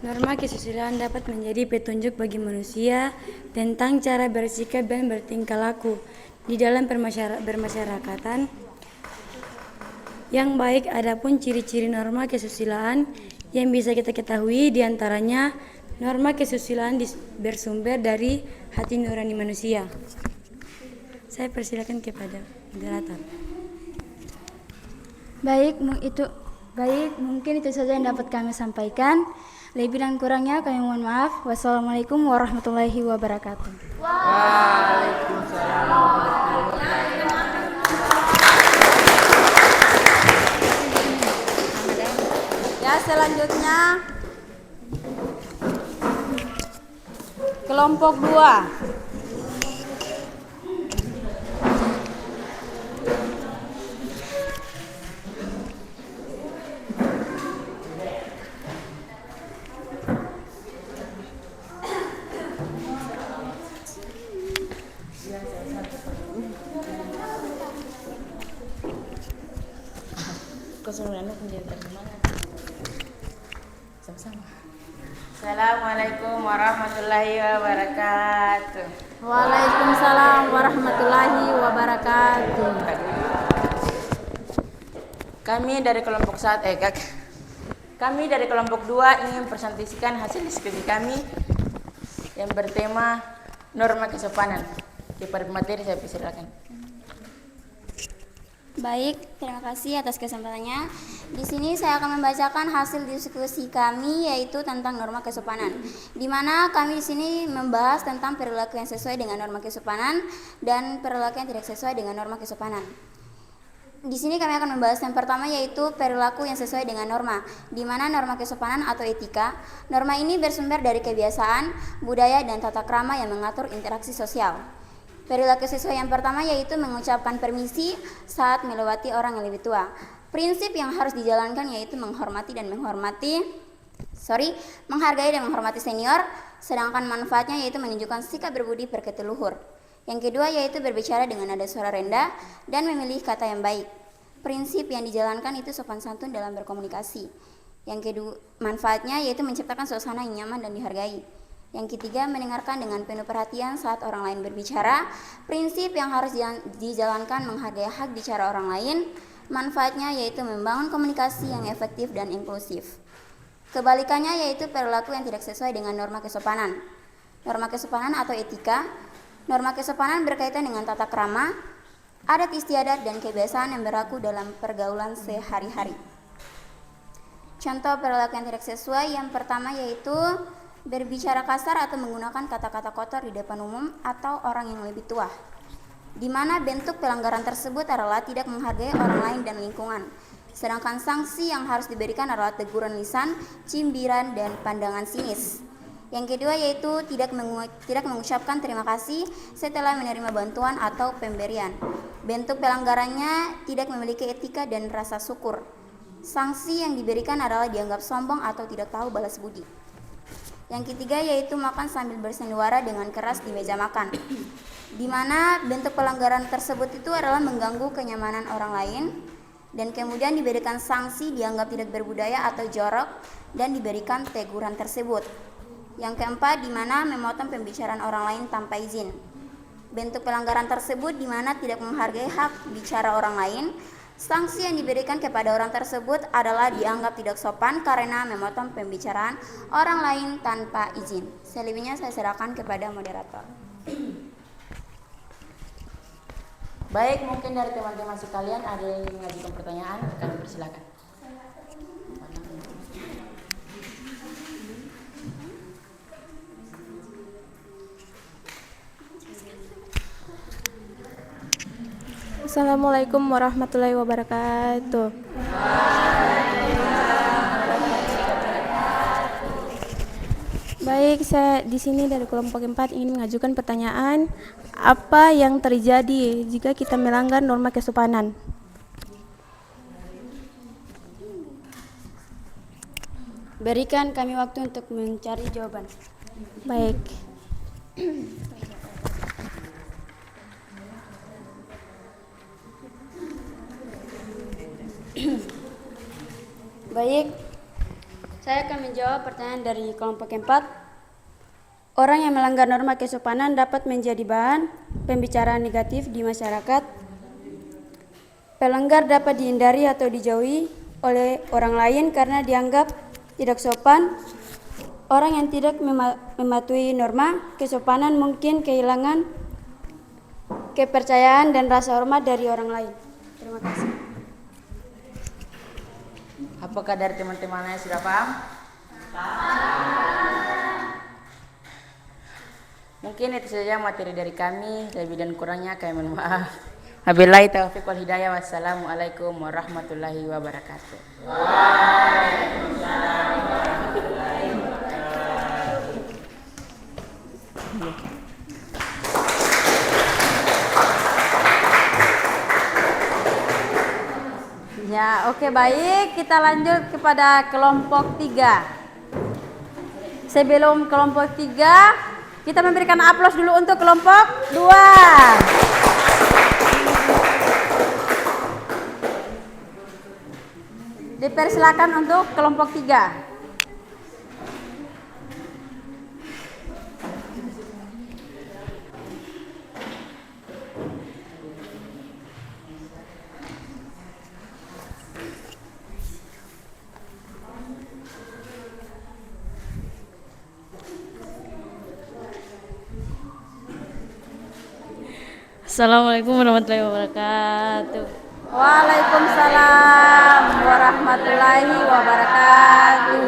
Norma kesusilaan dapat menjadi petunjuk bagi manusia tentang cara bersikap dan bertingkah laku di dalam bermasyarakatan yang baik. Adapun ciri-ciri norma kesusilaan yang bisa kita ketahui diantaranya, norma kesusilaan bersumber dari hati nurani manusia. Saya persilakan kepada moderator. Baik, mungkin itu saja yang dapat kami sampaikan. Lebih dan kurangnya kami mohon maaf. Wassalamualaikum warahmatullahi wabarakatuh. Waalaikumsalam warahmatullahi wabarakatuh. Ya, selanjutnya kelompok 2. Assalamualaikum warahmatullahi wabarakatuh. Waalaikumsalam warahmatullahi wabarakatuh. Kami dari kelompok 2 ingin presentasikan hasil diskusi kami yang bertema norma kesopanan. Kepada materi saya persilakan. Baik, terima kasih atas kesempatannya. Di sini saya akan membacakan hasil diskusi kami, yaitu tentang norma kesopanan. Di mana kami di sini membahas tentang perilaku yang sesuai dengan norma kesopanan dan perilaku yang tidak sesuai dengan norma kesopanan. Di sini kami akan membahas yang pertama yaitu perilaku yang sesuai dengan norma, di mana norma kesopanan atau etika. Norma ini bersumber dari kebiasaan, budaya, dan tata krama yang mengatur interaksi sosial. Perilaku sesuai yang pertama yaitu mengucapkan permisi saat melewati orang yang lebih tua. Prinsip yang harus dijalankan yaitu menghargai dan menghormati senior, sedangkan manfaatnya yaitu menunjukkan sikap berbudi pekerti luhur. Yang kedua yaitu berbicara dengan nada suara rendah dan memilih kata yang baik. Prinsip yang dijalankan itu sopan santun dalam berkomunikasi. Yang kedua, manfaatnya yaitu menciptakan suasana yang nyaman dan dihargai. Yang ketiga, mendengarkan dengan penuh perhatian saat orang lain berbicara. Prinsip yang harus dijalankan menghargai hak bicara orang lain. Manfaatnya yaitu membangun komunikasi yang efektif dan inklusif. Kebalikannya yaitu perilaku yang tidak sesuai dengan norma kesopanan. Norma kesopanan atau etika. Norma kesopanan berkaitan dengan tata krama, adat istiadat, dan kebiasaan yang berlaku dalam pergaulan sehari-hari. Contoh perilaku yang tidak sesuai yang pertama yaitu berbicara kasar atau menggunakan kata-kata kotor di depan umum atau orang yang lebih tua, di mana bentuk pelanggaran tersebut adalah tidak menghargai orang lain dan lingkungan. Sedangkan sanksi yang harus diberikan adalah teguran lisan, cibiran, dan pandangan sinis. Yang kedua yaitu tidak mengucapkan terima kasih setelah menerima bantuan atau pemberian. Bentuk pelanggarannya tidak memiliki etika dan rasa syukur. Sanksi yang diberikan adalah dianggap sombong atau tidak tahu balas budi. Yang ketiga yaitu makan sambil bersandiwara dengan keras di meja makan, di mana bentuk pelanggaran tersebut itu adalah mengganggu kenyamanan orang lain dan kemudian diberikan sanksi dianggap tidak berbudaya atau jorok dan diberikan teguran tersebut. Yang keempat, di mana memotong pembicaraan orang lain tanpa izin. Bentuk pelanggaran tersebut di mana tidak menghargai hak bicara orang lain. Sanksi yang diberikan kepada orang tersebut adalah dianggap tidak sopan karena memotong pembicaraan orang lain tanpa izin. Selebihnya saya serahkan kepada moderator. Baik, mungkin dari teman-teman sekalian ada yang mengajukan pertanyaan, kami persilakan. Assalamualaikum warahmatullahi wabarakatuh. Baik, saya di sini dari kelompok 4 ingin mengajukan pertanyaan, apa yang terjadi jika kita melanggar norma kesopanan? Berikan kami waktu untuk mencari jawaban. Baik. Baik, saya akan menjawab pertanyaan dari kelompok 4. Orang yang melanggar norma kesopanan dapat menjadi bahan pembicaraan negatif di masyarakat. Pelanggar dapat dihindari atau dijauhi oleh orang lain karena dianggap tidak sopan. Orang yang tidak mematuhi norma kesopanan mungkin kehilangan kepercayaan dan rasa hormat dari orang lain. Terima kasih. Apakah dari teman-teman yang sudah paham? Mungkin itu saja materi dari kami, lebih dan kurangnya kami mohon maaf. Wabillahi taufiq wal hidayah. Wassalamualaikum warahmatullahi wabarakatuh. Waalaikumsalam warahmatullahi wabarakatuh. Ya, oke, baik. Kita lanjut kepada kelompok 3. Sebelum kelompok 3, kita memberikan aplaus dulu untuk kelompok 2. Dipersilakan untuk kelompok 3. Assalamualaikum warahmatullahi wabarakatuh. Waalaikumsalam warahmatullahi wabarakatuh.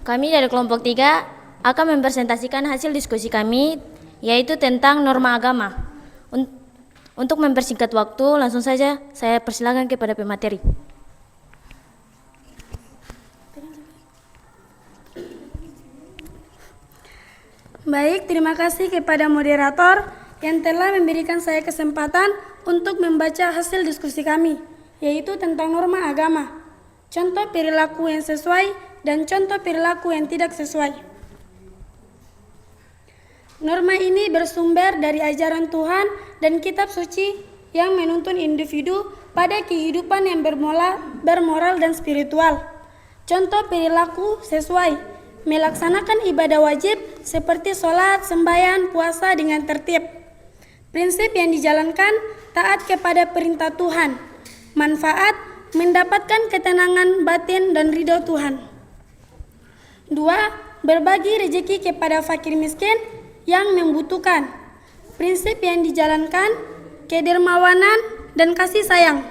Kami dari kelompok 3 akan mempresentasikan hasil diskusi kami, yaitu tentang norma agama. Untuk mempersingkat waktu, langsung saja saya persilakan kepada pemateri. Baik, terima kasih kepada moderator yang telah memberikan saya kesempatan untuk membaca hasil diskusi kami, yaitu tentang norma agama, contoh perilaku yang sesuai dan contoh perilaku yang tidak sesuai. Norma ini bersumber dari ajaran Tuhan dan kitab suci yang menuntun individu pada kehidupan yang bermoral dan spiritual. Contoh perilaku sesuai, melaksanakan ibadah wajib seperti sholat, sembahyang, puasa dengan tertib. Prinsip yang dijalankan, taat kepada perintah Tuhan. Manfaat, mendapatkan ketenangan batin dan ridho Tuhan. 2. Berbagi rezeki kepada fakir miskin yang membutuhkan. Prinsip yang dijalankan, kedermawanan dan kasih sayang.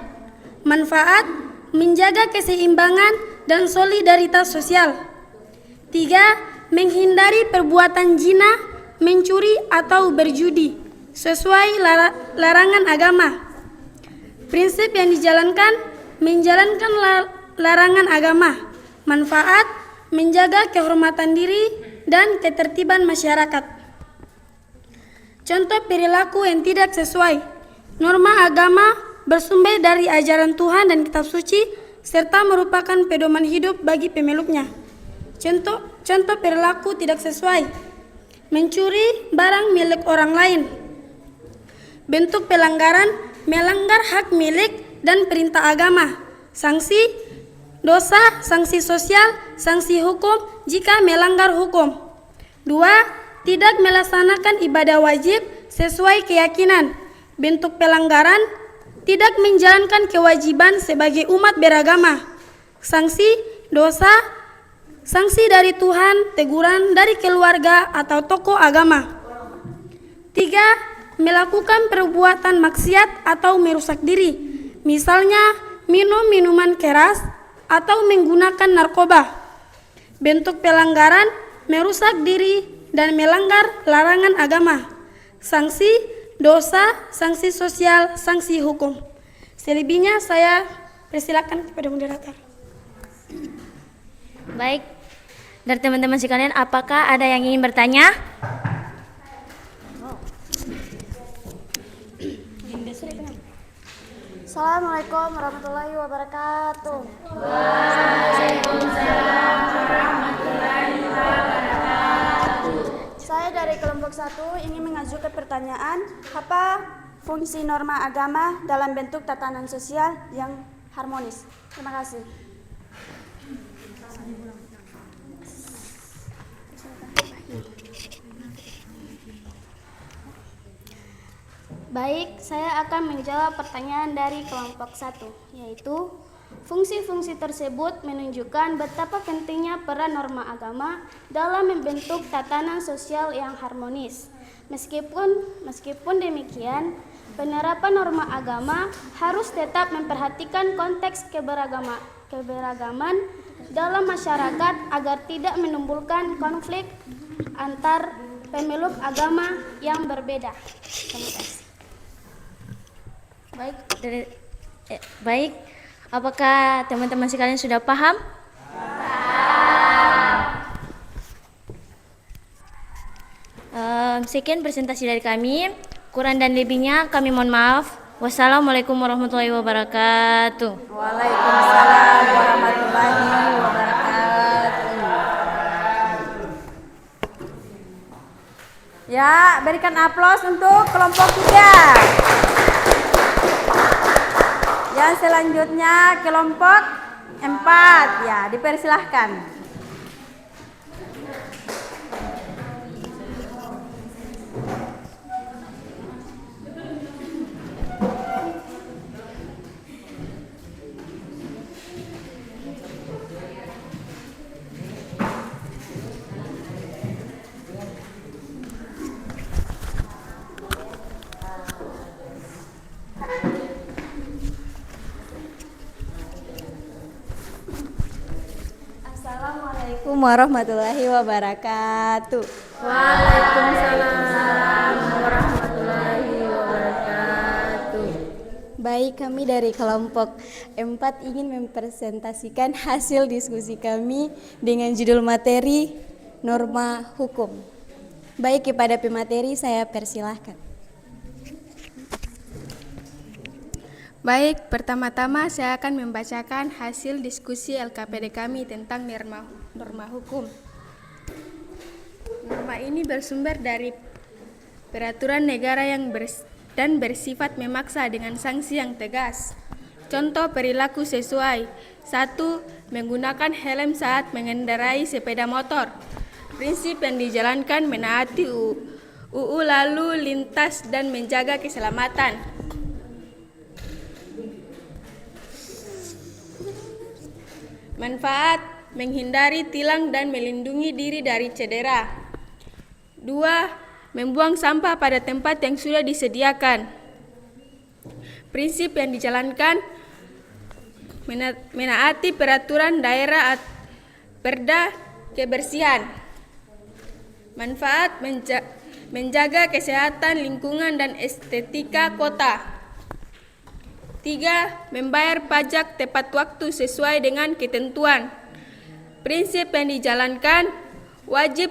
Manfaat, menjaga keseimbangan dan solidaritas sosial. 3. Menghindari perbuatan zina, mencuri atau berjudi sesuai larangan agama. Prinsip yang dijalankan, menjalankan larangan agama. Manfaat, menjaga kehormatan diri dan ketertiban masyarakat. Contoh perilaku yang tidak sesuai. Norma agama bersumber dari ajaran Tuhan dan kitab suci serta merupakan pedoman hidup bagi pemeluknya. Contoh perilaku tidak sesuai. Mencuri barang milik orang lain. Bentuk pelanggaran, melanggar hak milik dan perintah agama. Sanksi, dosa, sanksi sosial, sanksi hukum jika melanggar hukum. 2. Tidak melaksanakan ibadah wajib sesuai keyakinan. Bentuk pelanggaran, tidak menjalankan kewajiban sebagai umat beragama. Sanksi, dosa, sanksi dari Tuhan, teguran dari keluarga atau tokoh agama. 3. Melakukan perbuatan maksiat atau merusak diri, misalnya minum minuman keras atau menggunakan narkoba. Bentuk pelanggaran, merusak diri dan melanggar larangan agama. Sanksi, dosa, sanksi sosial, sanksi hukum. Selebihnya saya persilakan kepada moderator. Baik, dari teman-teman sekalian, apakah ada yang ingin bertanya? Assalamualaikum warahmatullahi wabarakatuh. Waalaikumsalam warahmatullahi wabarakatuh. Saya dari kelompok 1 ingin mengajukan pertanyaan, apa fungsi norma agama dalam bentuk tatanan sosial yang harmonis? Terima kasih. Baik, saya akan menjawab pertanyaan dari kelompok 1, yaitu fungsi-fungsi tersebut menunjukkan betapa pentingnya peran norma agama dalam membentuk tatanan sosial yang harmonis. Meskipun demikian, penerapan norma agama harus tetap memperhatikan konteks keberagaman dalam masyarakat agar tidak menimbulkan konflik antar pemeluk agama yang berbeda. Terima kasih. Baik, apakah teman-teman sekalian sudah paham? Sekian presentasi dari kami. Kurang dan lebihnya kami mohon maaf. Wassalamualaikum warahmatullahi wabarakatuh. Waalaikumsalam warahmatullahi wabarakatuh. Ya, berikan aplaus untuk kelompok 3. Yang selanjutnya kelompok 4. Ya, dipersilahkan. Assalamualaikum warahmatullahi wabarakatuh. Waalaikumsalam warahmatullahi wabarakatuh. Baik, kami dari kelompok 4 ingin mempresentasikan hasil diskusi kami dengan judul materi norma hukum. Baik, kepada pemateri saya persilahkan. Baik, pertama-tama saya akan membacakan hasil diskusi LKPD kami tentang norma hukum. Norma ini bersumber dari peraturan negara yang bersifat memaksa dengan sanksi yang tegas. Contoh perilaku sesuai. 1. Menggunakan helm saat mengendarai sepeda motor. Prinsip yang dijalankan menaati UU lalu lintas dan menjaga keselamatan. Manfaat, menghindari tilang dan melindungi diri dari cedera. 2. Membuang sampah pada tempat yang sudah disediakan. Prinsip yang dijalankan menaati peraturan daerah perda kebersihan. Manfaat, menjaga kesehatan lingkungan dan estetika kota. 3. Membayar pajak tepat waktu sesuai dengan ketentuan. Prinsip yang dijalankan wajib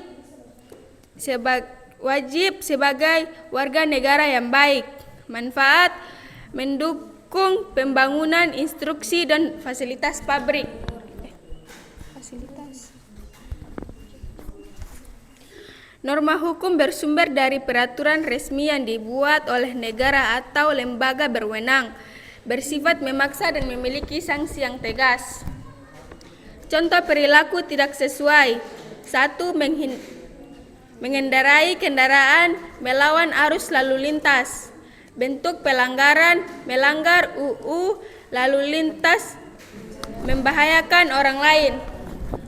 sebagai warga negara yang baik. Manfaat, mendukung pembangunan instruksi dan fasilitas pabrik. Norma hukum bersumber dari peraturan resmi yang dibuat oleh negara atau lembaga berwenang, bersifat memaksa dan memiliki sanksi yang tegas. Contoh perilaku tidak sesuai. 1. Mengendarai kendaraan melawan arus lalu lintas. Bentuk pelanggaran, melanggar UU lalu lintas, membahayakan orang lain.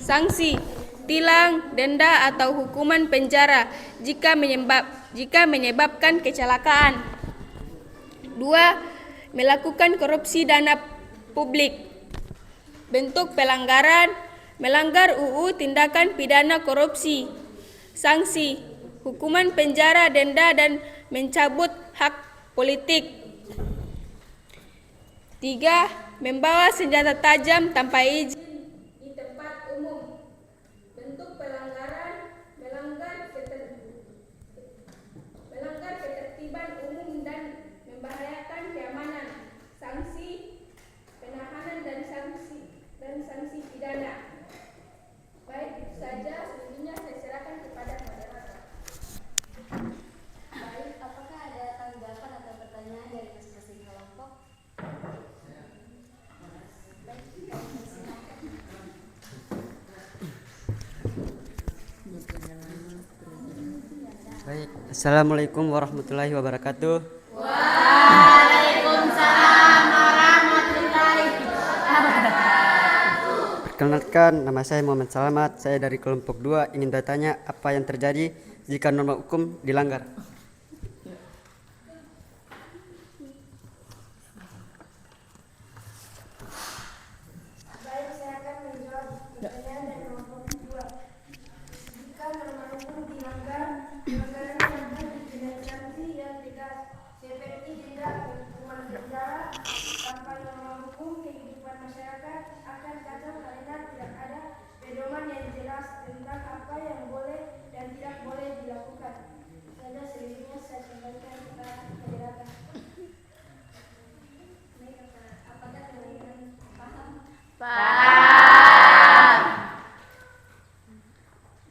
Sanksi, tilang, denda atau hukuman penjara jika menyebabkan kecelakaan. 2. Melakukan korupsi dana publik. Bentuk pelanggaran, melanggar UU tindakan pidana korupsi. Sanksi, hukuman penjara, denda, dan mencabut hak politik. 3. Membawa senjata tajam tanpa izin di tempat umum. Bentuk pelanggaran, melanggar ketertiban umum dan membahayakan keamanan. Sanksi, penahanan dan sanksi pidana. Baik, itu saja. Selebihnya saya serahkan kepada moderator. Baik, apakah ada tanggapan atau pertanyaan dari masing-masing kelompok? Baik, Assalamualaikum warahmatullahi wabarakatuh. Waalaikumsalam warahmatullahi wabarakatuh. Perkenalkan, nama saya Muhammad Salamat. Saya dari kelompok 2 ingin bertanya apa yang terjadi jika norma hukum dilanggar. Baik, saya akan menjawab pertanyaan dari kelompok 2. Jika norma hukum dilanggar, pelanggaran dapat dengan sanksi yang tegas, seperti denda atau hukuman penjara. Tanpa norma hukum, kehidupan masyarakat akan kacau karena tidak ada pedoman yang jelas tentang apa yang boleh dan tidak boleh dilakukan. Saja selebihnya saya kembalikan kepada moderator. Apakah teman-teman paham? Paham.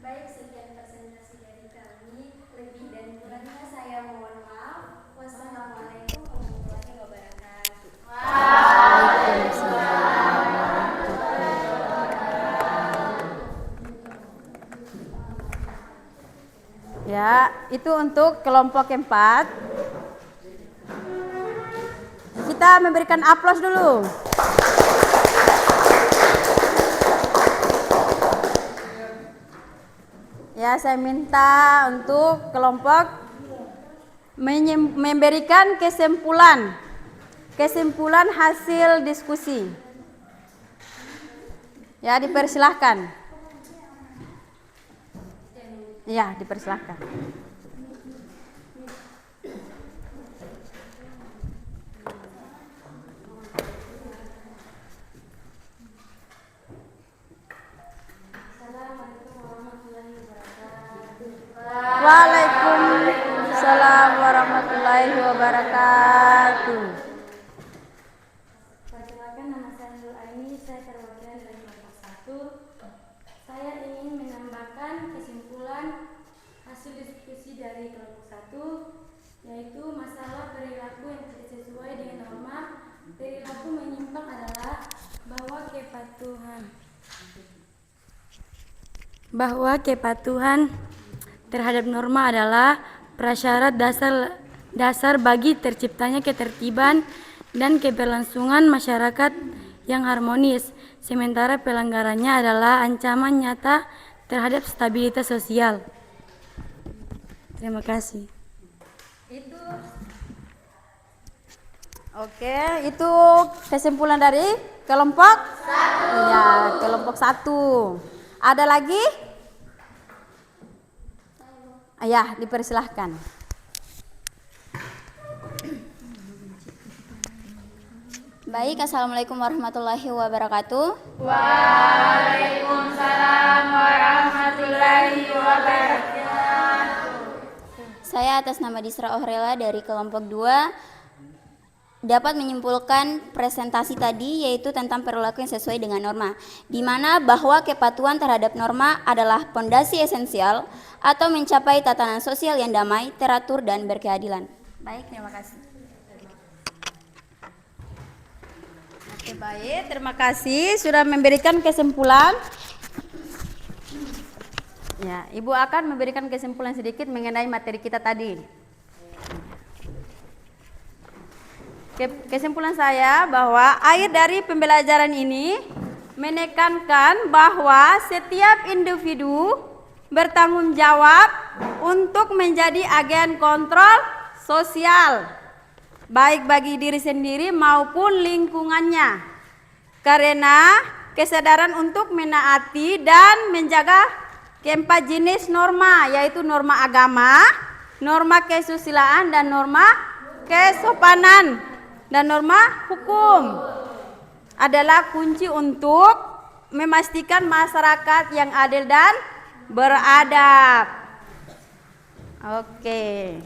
Baik, sekian presentasi dari kami. Lebih dan kurangnya saya mohon maaf. Wassalamualaikum warahmatullahi wabarakatuh. Ya, itu untuk kelompok 4. Kita memberikan aplaus dulu. Ya, saya minta untuk kelompok memberikan kesimpulan hasil diskusi. Ya, dipersilahkan. Ya, dipersilahkan. saya perwakilan dari kelompok 1. Saya ingin menambahkan kesimpulan hasil diskusi dari kelompok 1, yaitu masalah perilaku yang tidak sesuai dengan norma. Perilaku menyimpang adalah bahwa kepatuhan terhadap norma adalah prasyarat dasar bagi terciptanya ketertiban dan keberlangsungan masyarakat yang harmonis, sementara pelanggarannya adalah ancaman nyata terhadap stabilitas sosial. Terima kasih. Oke, itu kesimpulan dari kelompok 1. Iya, kelompok 1. Ada lagi? Ya, dipersilahkan. Baik, Assalamualaikum warahmatullahi wabarakatuh. Waalaikumsalam warahmatullahi wabarakatuh. Saya atas nama Disra Ohrela dari kelompok 2 dapat menyimpulkan presentasi tadi, yaitu tentang perilaku yang sesuai dengan norma, di mana bahwa kepatuhan terhadap norma adalah pondasi esensial atau mencapai tatanan sosial yang damai, teratur, dan berkeadilan. Baik, terima kasih. Oke, baik, terima kasih sudah memberikan kesimpulan. Ya, Ibu akan memberikan kesimpulan sedikit mengenai materi kita tadi. Kesimpulan saya bahwa akhir dari pembelajaran ini menekankan bahwa setiap individu bertanggung jawab untuk menjadi agen kontrol sosial, baik bagi diri sendiri maupun lingkungannya, karena kesadaran untuk menaati dan menjaga keempat jenis norma, yaitu norma agama, norma kesusilaan, dan norma kesopanan, dan norma hukum adalah kunci untuk memastikan masyarakat yang adil dan beradab. Oke.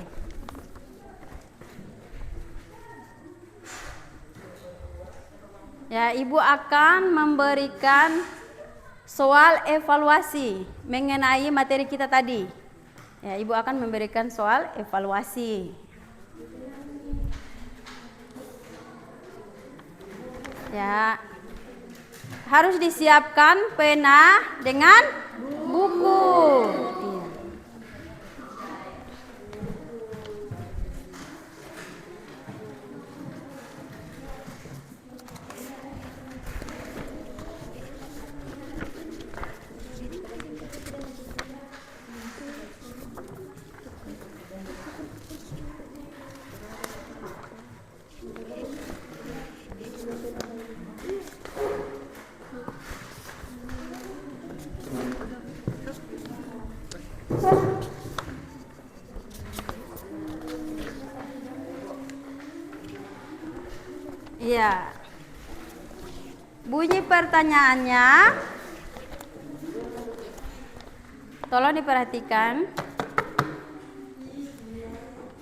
Ya, Ibu akan memberikan soal evaluasi mengenai materi kita tadi. Ya, Ibu akan memberikan soal evaluasi. Ya, harus disiapkan pena dengan buku. Iya. Iya. Bunyi pertanyaannya, tolong diperhatikan.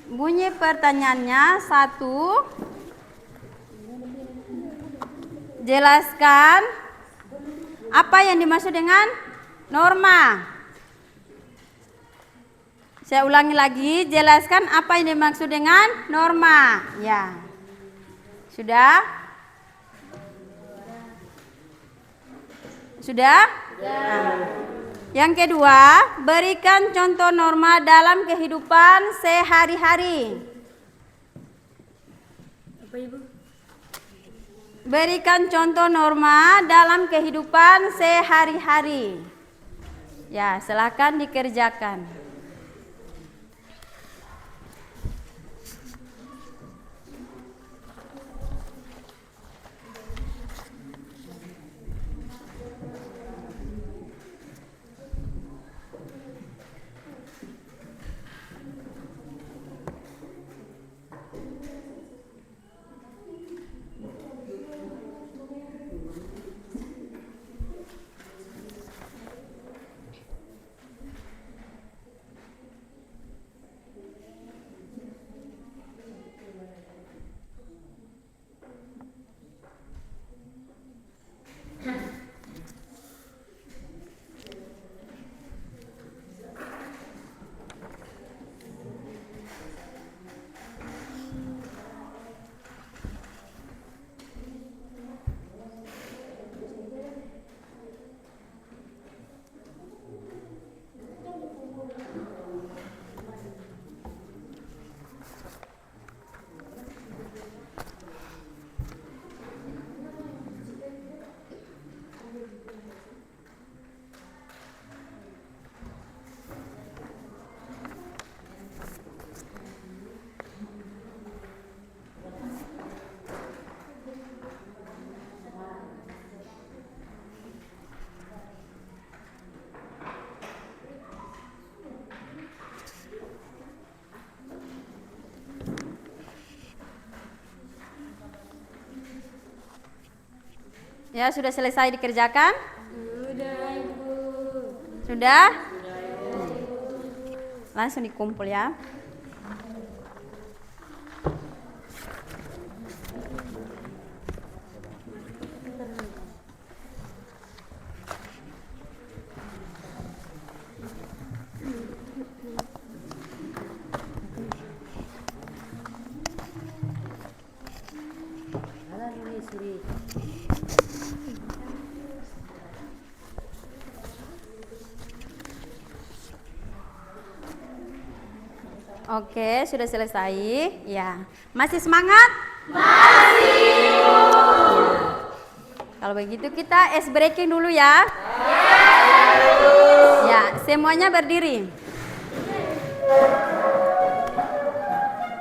Bunyi pertanyaannya 1. Jelaskan apa yang dimaksud dengan norma. Saya ulangi lagi, jelaskan apa yang dimaksud dengan norma. Ya. Sudah? Sudah? Nah. Yang kedua, berikan contoh norma dalam kehidupan sehari-hari. Apa, Ibu? Berikan contoh norma dalam kehidupan sehari-hari. Ya, silakan dikerjakan. Ya, sudah selesai dikerjakan? Sudah, Ibu. Sudah? Langsung dikumpul ya. Oke, sudah selesai. Ya, masih semangat? Masih. Kalau begitu kita ice breaking dulu ya. Ya, semuanya berdiri.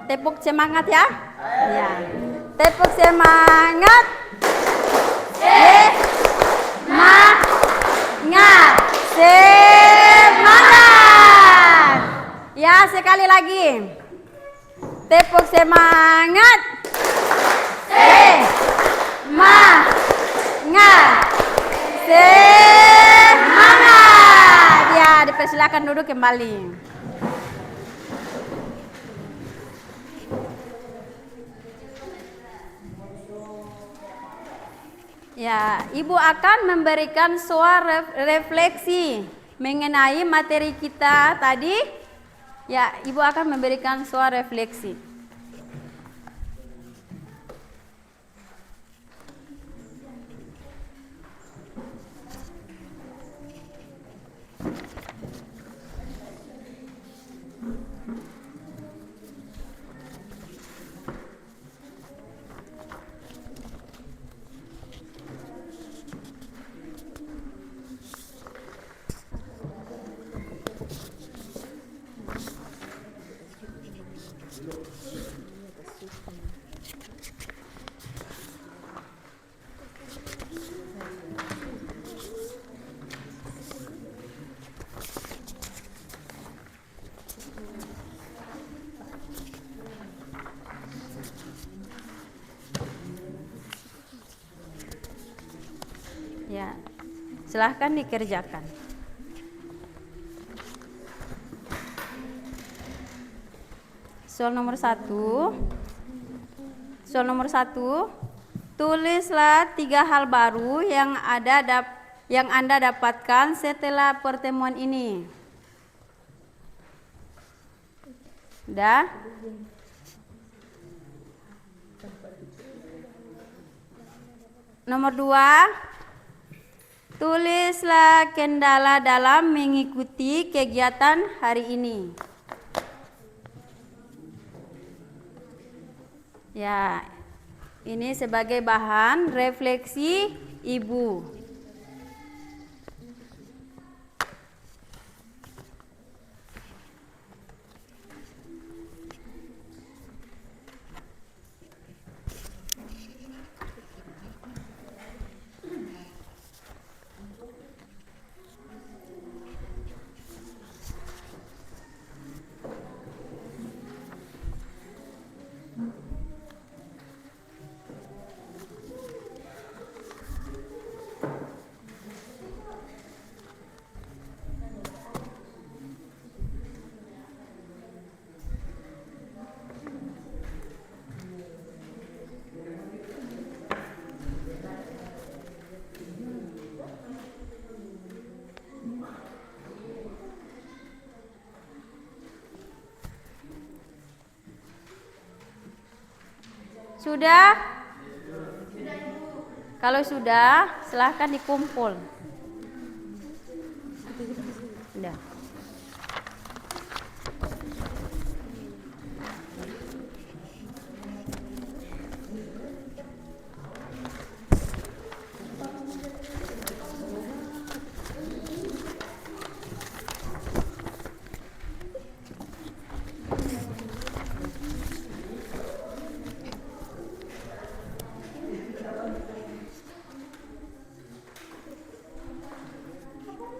Tepuk semangat ya. Ya, tepuk semangat. Semangat. Semangat. Ya, sekali lagi. Tepuk semangat. Semangat. Semangat. Ya, dipersilakan duduk kembali. Ya, Ibu akan memberikan suara refleksi mengenai materi kita tadi. Ya, Ibu akan memberikan suara refleksi. Ya, silahkan dikerjakan. Soal nomor 1. Soal nomor 1. Tulislah 3 hal baru yang Anda dapatkan setelah pertemuan ini. Udah? Nomor 2. Tulislah kendala dalam mengikuti kegiatan hari ini. Ya, ini sebagai bahan refleksi Ibu. Sudah? Kalau sudah, silahkan dikumpul. Sudah.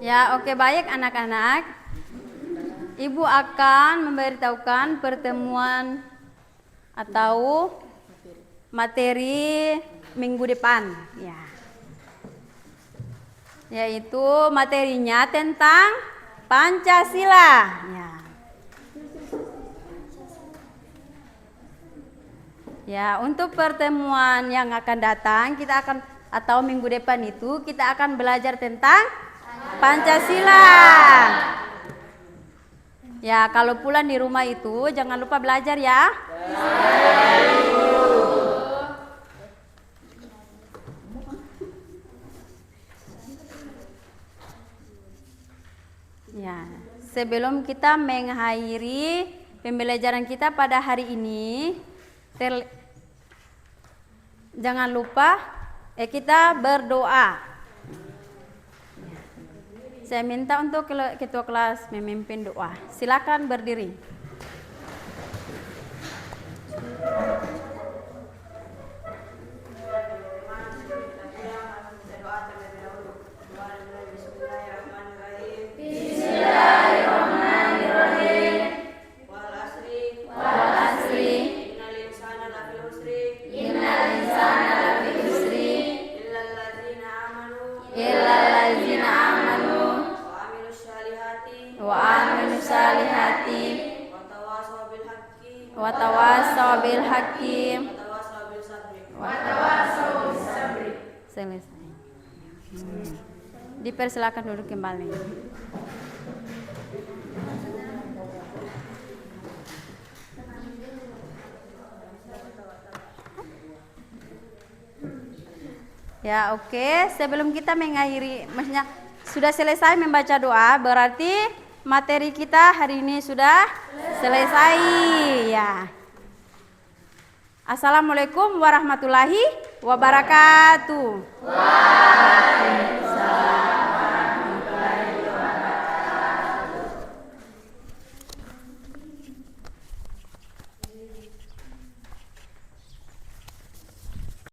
Ya, oke, baik anak-anak. Ibu akan memberitahukan pertemuan atau materi minggu depan. Ya. yaitu materinya tentang Pancasila. Ya, untuk pertemuan yang akan datang atau minggu depan itu kita akan belajar tentang Pancasila. Ya, kalau pulang di rumah itu jangan lupa belajar ya. Ya, sebelum kita mengakhiri pembelajaran kita pada hari ini, jangan lupa kita berdoa. Saya minta untuk ketua kelas memimpin doa. Silakan berdiri. Watawasau bil hakim. Selesai. Dipersilakan duduk kembali. Ya, oke. Sebelum kita mengakhiri, maksudnya sudah selesai membaca doa, berarti materi kita hari ini sudah selesai. Ya. Assalamualaikum warahmatullahi wabarakatuh.